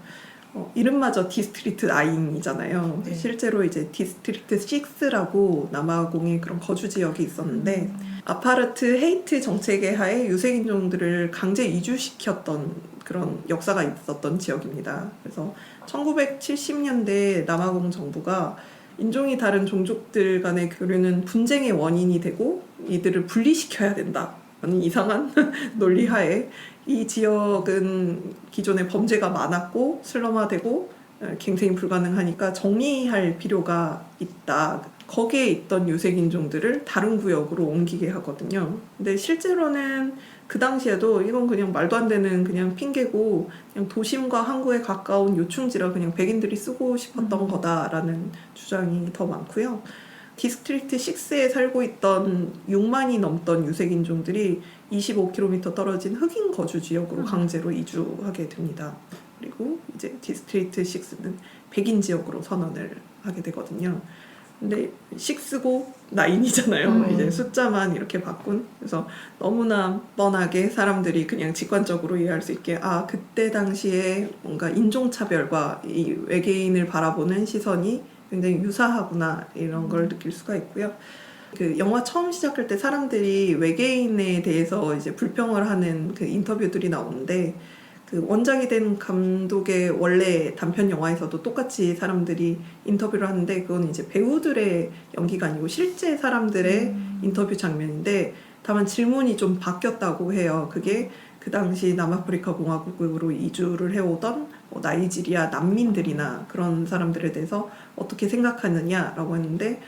이름마저 디스트릭트 9이잖아요. 네. 실제로 이제 디스트릭트 6라고 남아공의 그런 거주 지역이 있었는데 아파르트 헤이트 정책의 하에 유색인종들을 강제 이주시켰던 그런 역사가 있었던 지역입니다. 그래서 1970년대 남아공 정부가 인종이 다른 종족들 간의 교류는 분쟁의 원인이 되고 이들을 분리시켜야 된다. 라는 이상한 논리 하에 이 지역은 기존에 범죄가 많았고 슬럼화되고 갱생이 불가능하니까 정리할 필요가 있다. 거기에 있던 유색인종들을 다른 구역으로 옮기게 하거든요. 근데 실제로는 그 당시에도 이건 그냥 말도 안 되는 그냥 핑계고 그냥 도심과 항구에 가까운 요충지라 그냥 백인들이 쓰고 싶었던 거다라는 주장이 더 많고요. 디스트릭트 6에 살고 있던 6만이 넘던 유색인종들이 25km 떨어진 흑인 거주 지역으로 강제로 이주하게 됩니다. 그리고 이제 디스트릭트 6는 백인 지역으로 선언을 하게 되거든요. 근데 6고 9이잖아요. 이제 숫자만 이렇게 바꾼. 그래서 너무나 뻔하게 사람들이 그냥 직관적으로 이해할 수 있게 그때 당시에 뭔가 인종차별과 이 외계인을 바라보는 시선이 굉장히 유사하구나 이런 걸 느낄 수가 있고요. 그 영화 처음 시작할 때 사람들이 외계인에 대해서 이제 불평을 하는 그 인터뷰들이 나오는데 그 원작이 된 감독의 원래 단편 영화에서도 똑같이 사람들이 인터뷰를 하는데 그건 이제 배우들의 연기가 아니고 실제 사람들의 인터뷰 장면인데 다만 질문이 좀 바뀌었다고 해요. 그게 그 당시 남아프리카 공화국으로 이주를 해오던 뭐 나이지리아 난민들이나 그런 사람들에 대해서 어떻게 생각하느냐라고 했는데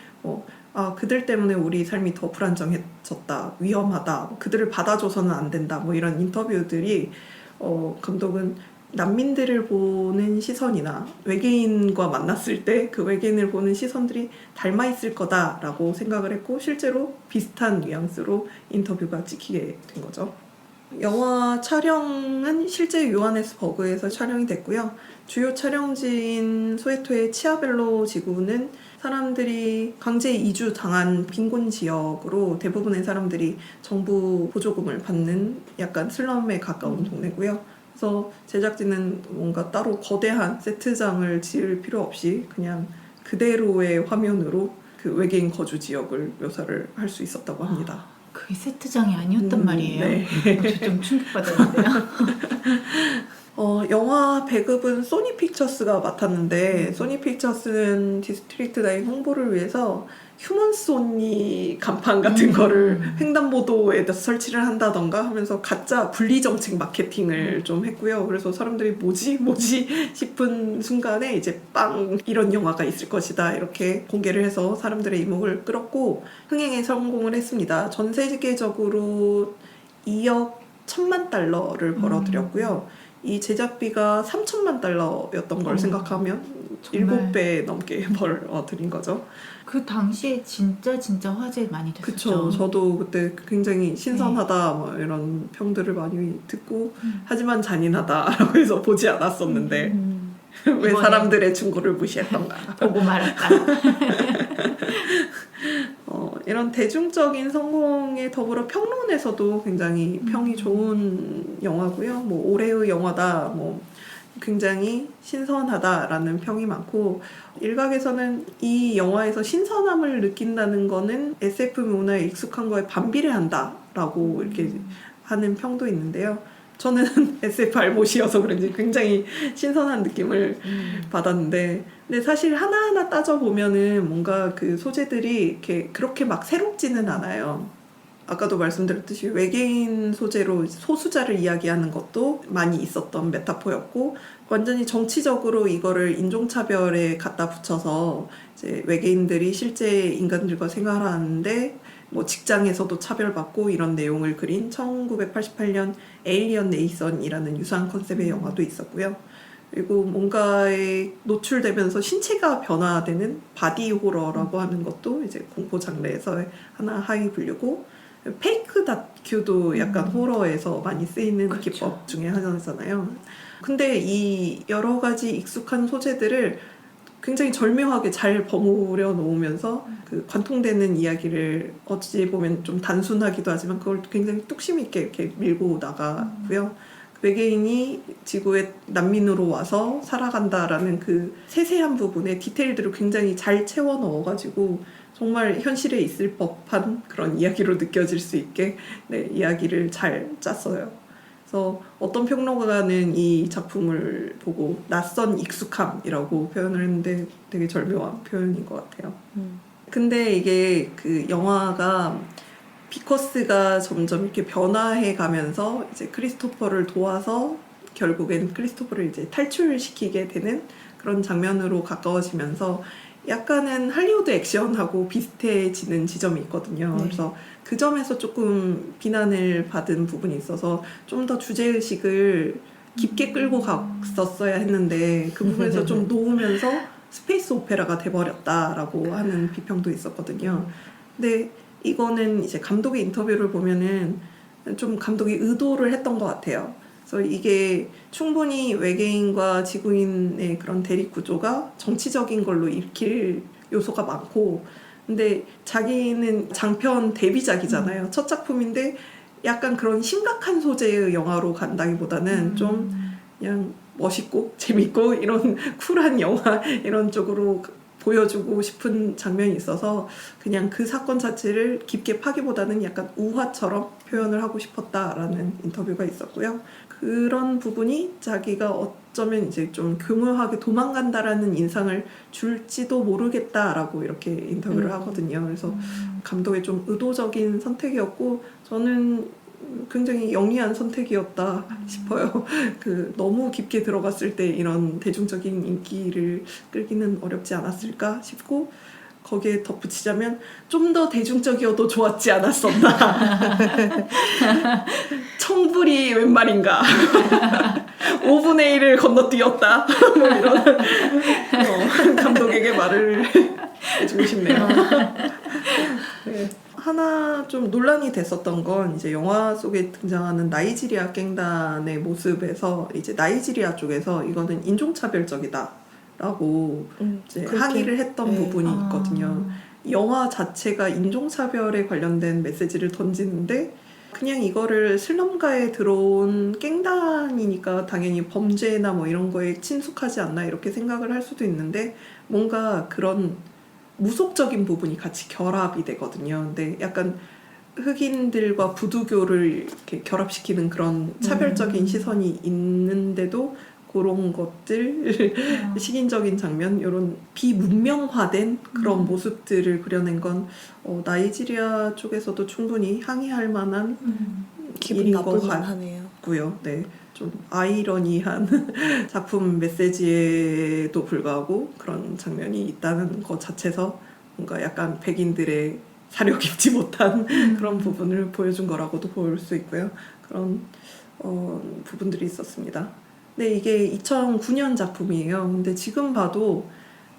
그들 때문에 우리 삶이 더 불안정해졌다, 위험하다, 그들을 받아줘서는 안 된다, 뭐 이런 인터뷰들이 감독은 난민들을 보는 시선이나 외계인과 만났을 때 그 외계인을 보는 시선들이 닮아 있을 거다라고 생각을 했고 실제로 비슷한 뉘앙스로 인터뷰가 찍히게 된 거죠. 영화 촬영은 실제 요하네스버그에서 촬영이 됐고요. 주요 촬영지인 소웨토의 치아벨로 지구는 사람들이 강제 이주 당한 빈곤 지역으로 대부분의 사람들이 정부 보조금을 받는 약간 슬럼에 가까운 동네고요. 그래서 제작진은 뭔가 따로 거대한 세트장을 지을 필요 없이 그냥 그대로의 화면으로 그 외계인 거주 지역을 묘사를 할 수 있었다고 합니다. 그게 세트장이 아니었단 말이에요. 네. 저 좀 충격받았는데요. 영화 배급은 소니 픽처스가 맡았는데 소니 픽처스는 디스트릭트 9 홍보를 위해서 휴먼 소니 간판 같은 거를 횡단보도에다 설치를 한다던가 하면서 가짜 분리정책 마케팅을 좀 했고요. 그래서 사람들이 뭐지 싶은 순간에 이제 빵 이런 영화가 있을 것이다 이렇게 공개를 해서 사람들의 이목을 끌었고 흥행에 성공을 했습니다. 전 세계적으로 2억 1천만 달러를 벌어들였고요. 이 제작비가 3천만 달러였던 걸 생각하면 정말. 7배 넘게 벌어들인 거죠. 그 당시에 진짜 화제 많이 됐었죠. 그쵸. 저도 그때 굉장히 신선하다 뭐 이런 평들을 많이 듣고 하지만 잔인하다라고 해서 보지 않았었는데 왜 이번에 사람들의 충고를 무시했던가. 보고 말았다. 이런 대중적인 성공에 더불어 평론에서도 굉장히 평이 좋은 영화고요. 뭐 올해의 영화다, 뭐 굉장히 신선하다라는 평이 많고 일각에서는 이 영화에서 신선함을 느낀다는 거는 SF 문화에 익숙한 거에 반비례한다라고 이렇게 하는 평도 있는데요. 저는 SF 알못이어서 그런지 굉장히 신선한 느낌을 받았는데 근데 사실 하나하나 따져보면은 뭔가 그 소재들이 이렇게 그렇게 막 새롭지는 않아요. 아까도 말씀드렸듯이 외계인 소재로 소수자를 이야기하는 것도 많이 있었던 메타포였고 완전히 정치적으로 이거를 인종차별에 갖다 붙여서 이제 외계인들이 실제 인간들과 생활하는데 뭐 직장에서도 차별받고 이런 내용을 그린 1988년 에일리언 네이선이라는 유사한 컨셉의 영화도 있었고요. 그리고 뭔가에 노출되면서 신체가 변화되는 바디 호러라고 하는 것도 이제 공포 장르에서 하나 하위 분류고 페이크 다큐도 약간 호러에서 많이 쓰이는 그렇죠. 기법 중에 하나잖아요. 근데 이 여러 가지 익숙한 소재들을 굉장히 절묘하게 잘 버무려 놓으면서 그 관통되는 이야기를 어찌 보면 좀 단순하기도 하지만 그걸 굉장히 뚝심 있게 이렇게 밀고 나가고요. 외계인이 지구에 난민으로 와서 살아간다라는 그 세세한 부분에 디테일들을 굉장히 잘 채워 넣어가지고 정말 현실에 있을 법한 그런 이야기로 느껴질 수 있게 이야기를 잘 짰어요. 그래서 어떤 평론가는 이 작품을 보고 낯선 익숙함이라고 표현을 했는데 되게 절묘한 표현인 것 같아요. 근데 이게 그 영화가 비커스가 점점 이렇게 변화해 가면서 이제 크리스토퍼를 도와서 결국엔 크리스토퍼를 이제 탈출시키게 되는 그런 장면으로 가까워지면서 약간은 할리우드 액션하고 비슷해지는 지점이 있거든요. 네. 그래서 그 점에서 조금 비난을 받은 부분이 있어서 좀 더 주제의식을 깊게 끌고 갔었어야 했는데 그 부분에서 좀 놓으면서 스페이스 오페라가 돼버렸다라고 하는 비평도 있었거든요. 근데 이거는 이제 감독의 인터뷰를 보면은 좀 감독이 의도를 했던 것 같아요. 그래서 이게 충분히 외계인과 지구인의 그런 대립 구조가 정치적인 걸로 읽힐 요소가 많고 근데 자기는 장편 데뷔작이잖아요. 첫 작품인데 약간 그런 심각한 소재의 영화로 간다기보다는 좀 그냥 멋있고 재밌고 이런 쿨한 영화 이런 쪽으로 보여주고 싶은 장면이 있어서 그냥 그 사건 자체를 깊게 파기보다는 약간 우화처럼 표현을 하고 싶었다라는 인터뷰가 있었고요. 그런 부분이 자기가 어쩌면 이제 좀 교묘하게 도망간다라는 인상을 줄지도 모르겠다라고 이렇게 인터뷰를 하거든요. 그래서 감독의 좀 의도적인 선택이었고 저는 굉장히 영리한 선택이었다 싶어요. 그 너무 깊게 들어갔을 때 이런 대중적인 인기를 끌기는 어렵지 않았을까 싶고 거기에 덧붙이자면 좀 더 대중적이어도 좋았지 않았었나. 청불이 웬 말인가. 5분의 1을 건너뛰었다. 뭐 이런 감독에게 말을 해주고 싶네요. 네. 하나 좀 논란이 됐었던 건 이제 영화 속에 등장하는 나이지리아 갱단의 모습에서 이제 나이지리아 쪽에서 이거는 인종차별적이다라고 이제 그렇게, 항의를 했던 네. 부분이 있거든요. 영화 자체가 인종차별에 관련된 메시지를 던지는데 그냥 이거를 슬럼가에 들어온 갱단이니까 당연히 범죄나 뭐 이런 거에 친숙하지 않나 이렇게 생각을 할 수도 있는데 뭔가 그런 무속적인 부분이 같이 결합이 되거든요. 근데 약간 흑인들과 부두교를 이렇게 결합시키는 그런 차별적인 시선이 있는데도 그런 것들, 식인적인 장면, 이런 비문명화된 그런 모습들을 그려낸 건 나이지리아 쪽에서도 충분히 항의할 만한 기분 일인 나쁠 것 만하네요. 같고요. 네, 좀 아이러니한 작품 메시지에도 불구하고 그런 장면이 있다는 것 자체에서 뭔가 약간 백인들의 사려 깊지 못한 그런 부분을 보여준 거라고도 볼 수 있고요. 그런 부분들이 있었습니다. 네, 이게 2009년 작품이에요. 근데 지금 봐도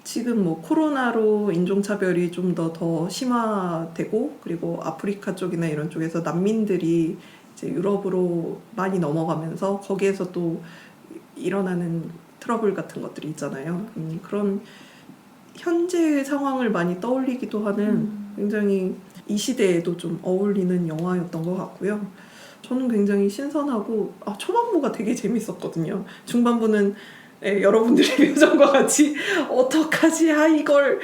지금 뭐 코로나로 인종차별이 좀 더 심화되고 그리고 아프리카 쪽이나 이런 쪽에서 난민들이 이제 유럽으로 많이 넘어가면서 거기에서 또 일어나는 트러블 같은 것들이 있잖아요. 그런 현재 상황을 많이 떠올리기도 하는 굉장히 이 시대에도 좀 어울리는 영화였던 것 같고요. 저는 굉장히 신선하고 초반부가 되게 재밌었거든요. 중반부는 여러분들의 표정과 같이 어떡하지? 이걸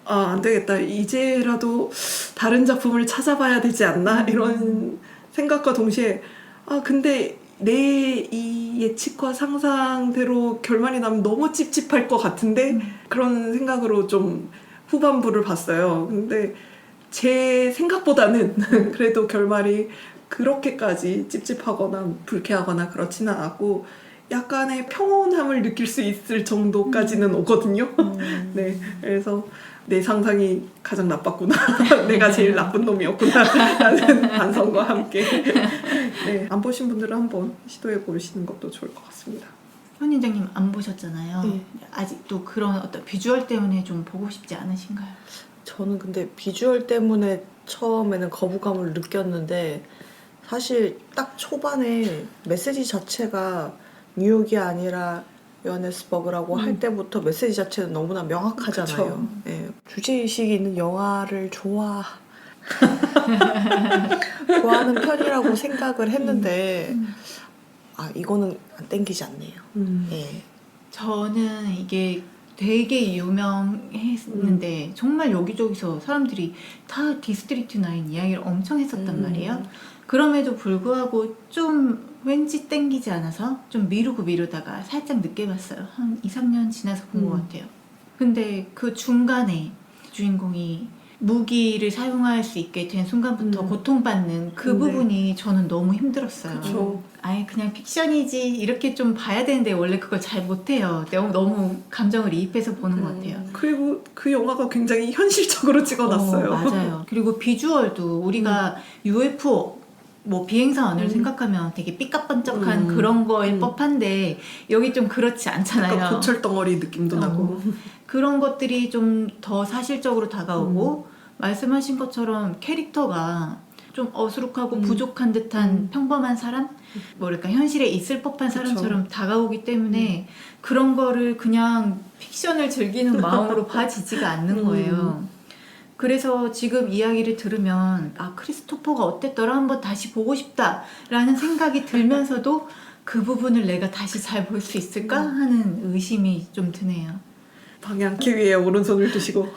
안 되겠다. 이제라도 다른 작품을 찾아봐야 되지 않나? 이런 생각과 동시에 근데 내 이 예측과 상상대로 결말이 나면 너무 찝찝할 것 같은데 그런 생각으로 좀 후반부를 봤어요. 근데 제 생각보다는 그래도 결말이 그렇게까지 찝찝하거나 불쾌하거나 그렇지는 않았고 약간의 평온함을 느낄 수 있을 정도까지는 오거든요. 네, 그래서 내 상상이 가장 나빴구나. 내가 제일 나쁜 놈이었구나. 라는 반성과 함께 네, 안 보신 분들은 한번 시도해 보시는 것도 좋을 것 같습니다. 현인장님 안 보셨잖아요. 네. 아직도 그런 어떤 비주얼 때문에 좀 보고 싶지 않으신가요? 저는 근데 비주얼 때문에 처음에는 거부감을 느꼈는데 사실 딱 초반에 메시지 자체가 뉴욕이 아니라 요하네스버그라고 할 때부터 메시지 자체는 너무나 명확하잖아요. 네, 주제의식이 있는 영화를 좋아하는 편이라고 생각을 했는데 이거는 안 땡기지 않네요. 네. 저는 이게 되게 유명했는데 정말 여기저기서 사람들이 다 디스트릭트 9 이야기를 엄청 했었단 말이에요. 그럼에도 불구하고 좀 왠지 땡기지 않아서 좀 미루다가 살짝 늦게 봤어요. 한 2, 3년 지나서 본 것 같아요. 근데 그 중간에 주인공이 무기를 사용할 수 있게 된 순간부터 고통받는 그 네. 부분이 저는 너무 힘들었어요. 그쵸. 아예 그냥 픽션이지 이렇게 좀 봐야 되는데 원래 그걸 잘 못해요. 너무 감정을 이입해서 보는 것 같아요. 그리고 그 영화가 굉장히 현실적으로 찍어놨어요. 맞아요. 그리고 비주얼도 우리가 UFO 뭐 비행사원을 생각하면 되게 삐까뻔쩍한 그런 거일 법한데 여기 좀 그렇지 않잖아요. 약간 고철 덩어리 느낌도 나고. 그런 것들이 좀 더 사실적으로 다가오고 말씀하신 것처럼 캐릭터가 좀 어수룩하고 부족한 듯한 평범한 사람? 뭐랄까 현실에 있을 법한 사람처럼 다가오기 때문에 그런 거를 그냥 픽션을 즐기는 마음으로 봐지지가 않는 거예요. 그래서 지금 이야기를 들으면 크리스토퍼가 어땠더라 한번 다시 보고 싶다라는 생각이 들면서도 그 부분을 내가 다시 잘 볼 수 있을까 하는 의심이 좀 드네요. 방향키 위에 오른손을 두시고.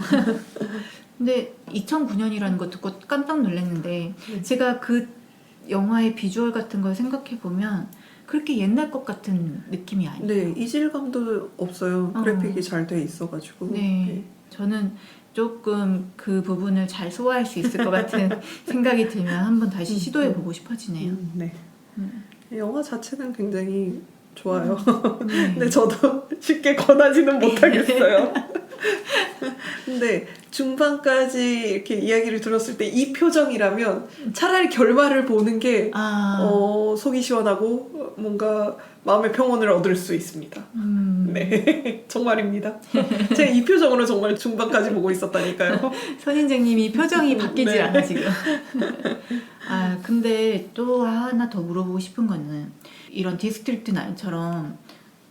근데 2009년이라는 거 듣고 깜짝 놀랐는데 제가 그 영화의 비주얼 같은 걸 생각해 보면 그렇게 옛날 것 같은 느낌이 아니에요. 네, 이질감도 없어요. 그래픽이 잘 돼 있어가지고. 네. 저는 조금 그 부분을 잘 소화할 수 있을 것 같은 생각이 들면 한번 다시 시도해 보고 싶어지네요. 네. 음. 영화 자체는 굉장히 좋아요. 네. 근데 저도 쉽게 권하지는 못하겠어요. 근데 중반까지 이렇게 이야기를 들었을 때 이 표정이라면 차라리 결말을 보는 게 속이 시원하고 뭔가 마음의 평온을 얻을 수 있습니다. 네, 정말입니다. 제가 이 표정으로 정말 중반까지 보고 있었다니까요. 선인장님이 표정이 바뀌질 네. 않아 지금. 근데 또 하나 더 물어보고 싶은 거는 이런 디스트릭트 9처럼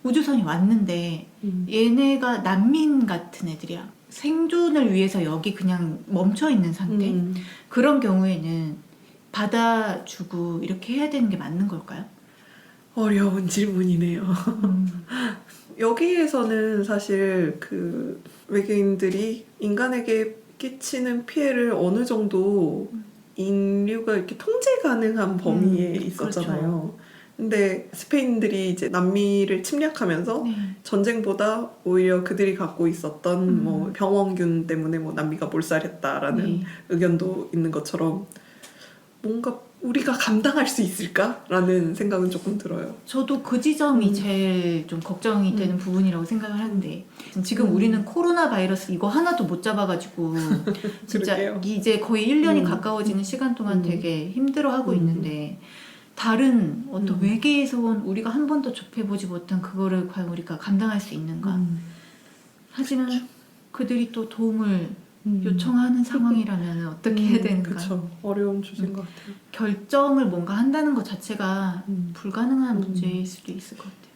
우주선이 왔는데 얘네가 난민 같은 애들이야. 생존을 위해서 여기 그냥 멈춰 있는 상태. 그런 경우에는 받아주고 이렇게 해야 되는 게 맞는 걸까요? 어려운 질문이네요. 여기에서는 사실 그 외계인들이 인간에게 끼치는 피해를 어느 정도 인류가 이렇게 통제 가능한 범위에 있었잖아요. 그렇죠. 근데 스페인들이 이제 남미를 침략하면서 네. 전쟁보다 오히려 그들이 갖고 있었던 뭐 병원균 때문에 뭐 남미가 몰살했다라는 네. 의견도 있는 것처럼 뭔가 우리가 감당할 수 있을까라는 생각은 조금 들어요. 저도 그 지점이 제일 좀 걱정이 되는 부분이라고 생각을 하는데 지금 우리는 코로나 바이러스 이거 하나도 못 잡아가지고 진짜 그러게요. 이제 거의 1년이 가까워지는 시간 동안 되게 힘들어하고 있는데 다른 어떤 외계에서 온 우리가 한 번도 접해보지 못한 그거를 과연 우리가 감당할 수 있는가. 하지만 그들이 또 도움을 요청하는 상황이라면 어떻게 해야 되는가. 그렇죠. 어려운 주제인 것 같아요. 결정을 뭔가 한다는 것 자체가 불가능한 문제일 수도 있을 것 같아요.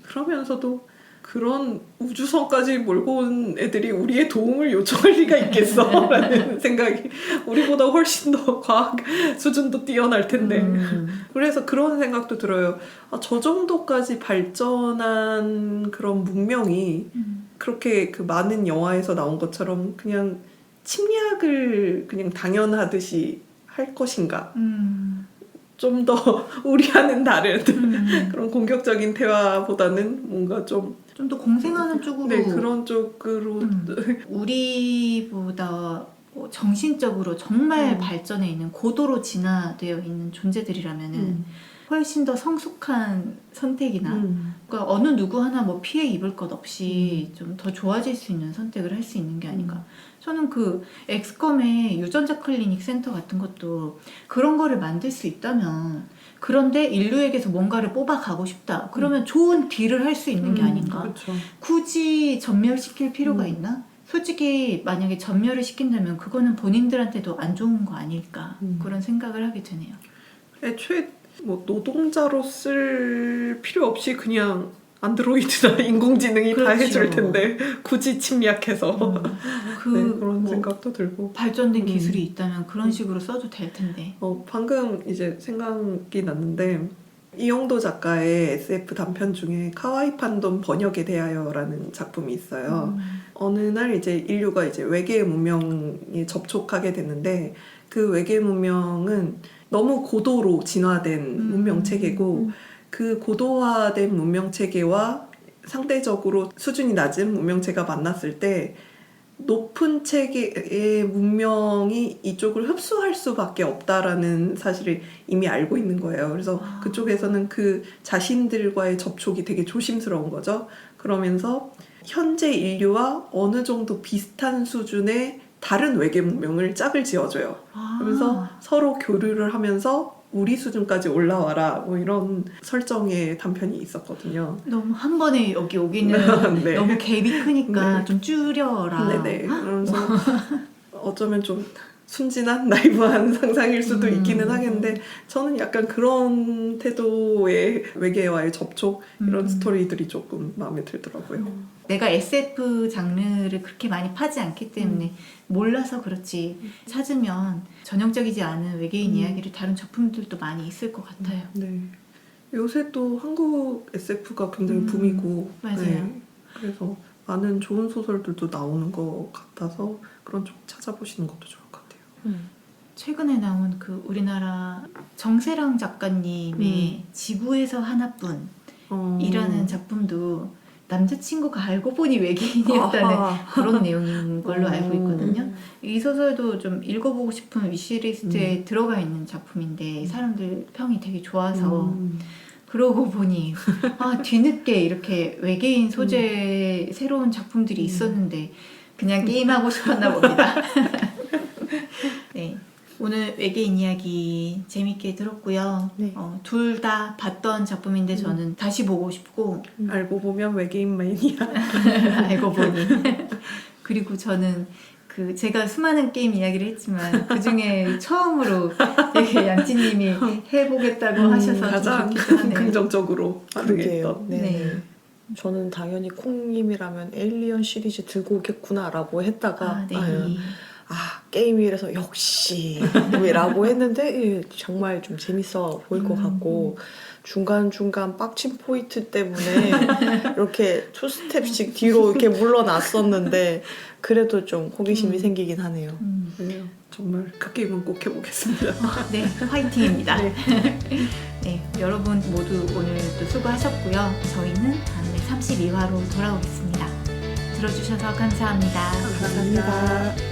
그러면서도 그런 우주선까지 몰고 온 애들이 우리의 도움을 요청할 리가 있겠어? 라는 생각이 우리보다 훨씬 더 과학 수준도 뛰어날 텐데 그래서 그런 생각도 들어요. 저 정도까지 발전한 그런 문명이 그렇게 그 많은 영화에서 나온 것처럼 그냥 침략을 그냥 당연하듯이 할 것인가? 좀 더 우리와는 다른 그런 공격적인 대화보다는 뭔가 좀 더 공생하는 쪽으로 네, 그런 쪽으로 우리보다 정신적으로 정말 발전해 있는 고도로 진화되어 있는 존재들이라면은 훨씬 더 성숙한 선택이나 그러니까 어느 누구 하나 뭐 피해 입을 것 없이 좀 더 좋아질 수 있는 선택을 할 수 있는 게 아닌가. 저는 그 엑스컴의 유전자 클리닉 센터 같은 것도 그런 거를 만들 수 있다면 그런데 인류에게서 뭔가를 뽑아가고 싶다. 그러면 좋은 딜을 할 수 있는 게 아닌가. 그렇죠. 굳이 전멸시킬 필요가 있나? 솔직히 만약에 전멸을 시킨다면 그거는 본인들한테도 안 좋은 거 아닐까. 그런 생각을 하게 되네요. 애초에 뭐 노동자로 쓸 필요 없이 그냥 안드로이드나 인공지능이 다 그렇죠. 해줄 텐데 굳이 침략해서 그런 뭐 생각도 들고 발전된 기술이 있다면 그런 식으로 써도 될 텐데. 방금 이제 생각이 났는데 이영도 작가의 SF 단편 중에 카와이 판돈 번역에 대하여라는 작품이 있어요. 어느 날 이제 인류가 이제 외계 문명에 접촉하게 됐는데 그 외계 문명은 너무 고도로 진화된 문명 체계고 그 고도화된 문명 체계와 상대적으로 수준이 낮은 문명체가 만났을 때 높은 체계의 문명이 이쪽을 흡수할 수밖에 없다라는 사실을 이미 알고 있는 거예요. 그래서 그쪽에서는 그 자신들과의 접촉이 되게 조심스러운 거죠. 그러면서 현재 인류와 어느 정도 비슷한 수준의 다른 외계 문명을 짝을 지어줘요. 그러면서 서로 교류를 하면서 우리 수준까지 올라와라 뭐 이런 설정의 단편이 있었거든요. 너무 한 번에 여기 오기는 네. 너무 갭이 크니까 좀 줄여라. 네네. 그러면서 어쩌면 좀 순진한 나이브한 상상일 수도 있기는 하겠는데 저는 약간 그런 태도의 외계와의 접촉 이런 스토리들이 조금 마음에 들더라고요. 내가 SF 장르를 그렇게 많이 파지 않기 때문에 몰라서 그렇지 찾으면 전형적이지 않은 외계인 이야기를 다룬 작품들도 많이 있을 것 같아요. 네. 요새 또 한국 SF가 굉장히 붐이고 맞아요. 네. 그래서 많은 좋은 소설들도 나오는 것 같아서 그런 쪽 찾아보시는 것도 좋을 것 같아요. 최근에 나온 그 우리나라 정세랑 작가님의 지구에서 하나뿐이라는 작품도 남자친구가 알고 보니 외계인이었다는 아하. 그런 내용인 걸로 알고 있거든요. 이 소설도 좀 읽어보고 싶은 위시리스트에 들어가 있는 작품인데 사람들 평이 되게 좋아서 그러고 보니 뒤늦게 이렇게 외계인 소재의 새로운 작품들이 있었는데 그냥 게임하고 싶었나 봅니다. 네, 오늘 외계인 이야기 재밌게 들었고요. 네. 둘 다 봤던 작품인데 저는 다시 보고 싶고 알고 보면 외계인 매니아. 알고 보니 그리고 저는 그 제가 수많은 게임 이야기를 했지만 그 중에 처음으로 되게 양치님이 해보겠다고 하셔서 좀 가장 좋기도 하네요. 긍정적으로 반응했던. 네. 네. 저는 당연히 콩님이라면 에일리언 시리즈 들고 오겠구나라고 했다가 네. 게임이라서 역시 라고 했는데 예, 정말 좀 재밌어 보일 것 같고 중간중간 빡친 포인트 때문에 이렇게 투스텝씩 뒤로 이렇게 물러났었는데 그래도 좀 호기심이 생기긴 하네요. 네, 정말 그 게임은 꼭 해보겠습니다. 네, 화이팅입니다. 네, 여러분 모두 오늘 또 수고하셨고요. 저희는 다음에 32화로 돌아오겠습니다. 들어주셔서 감사합니다. 감사합니다.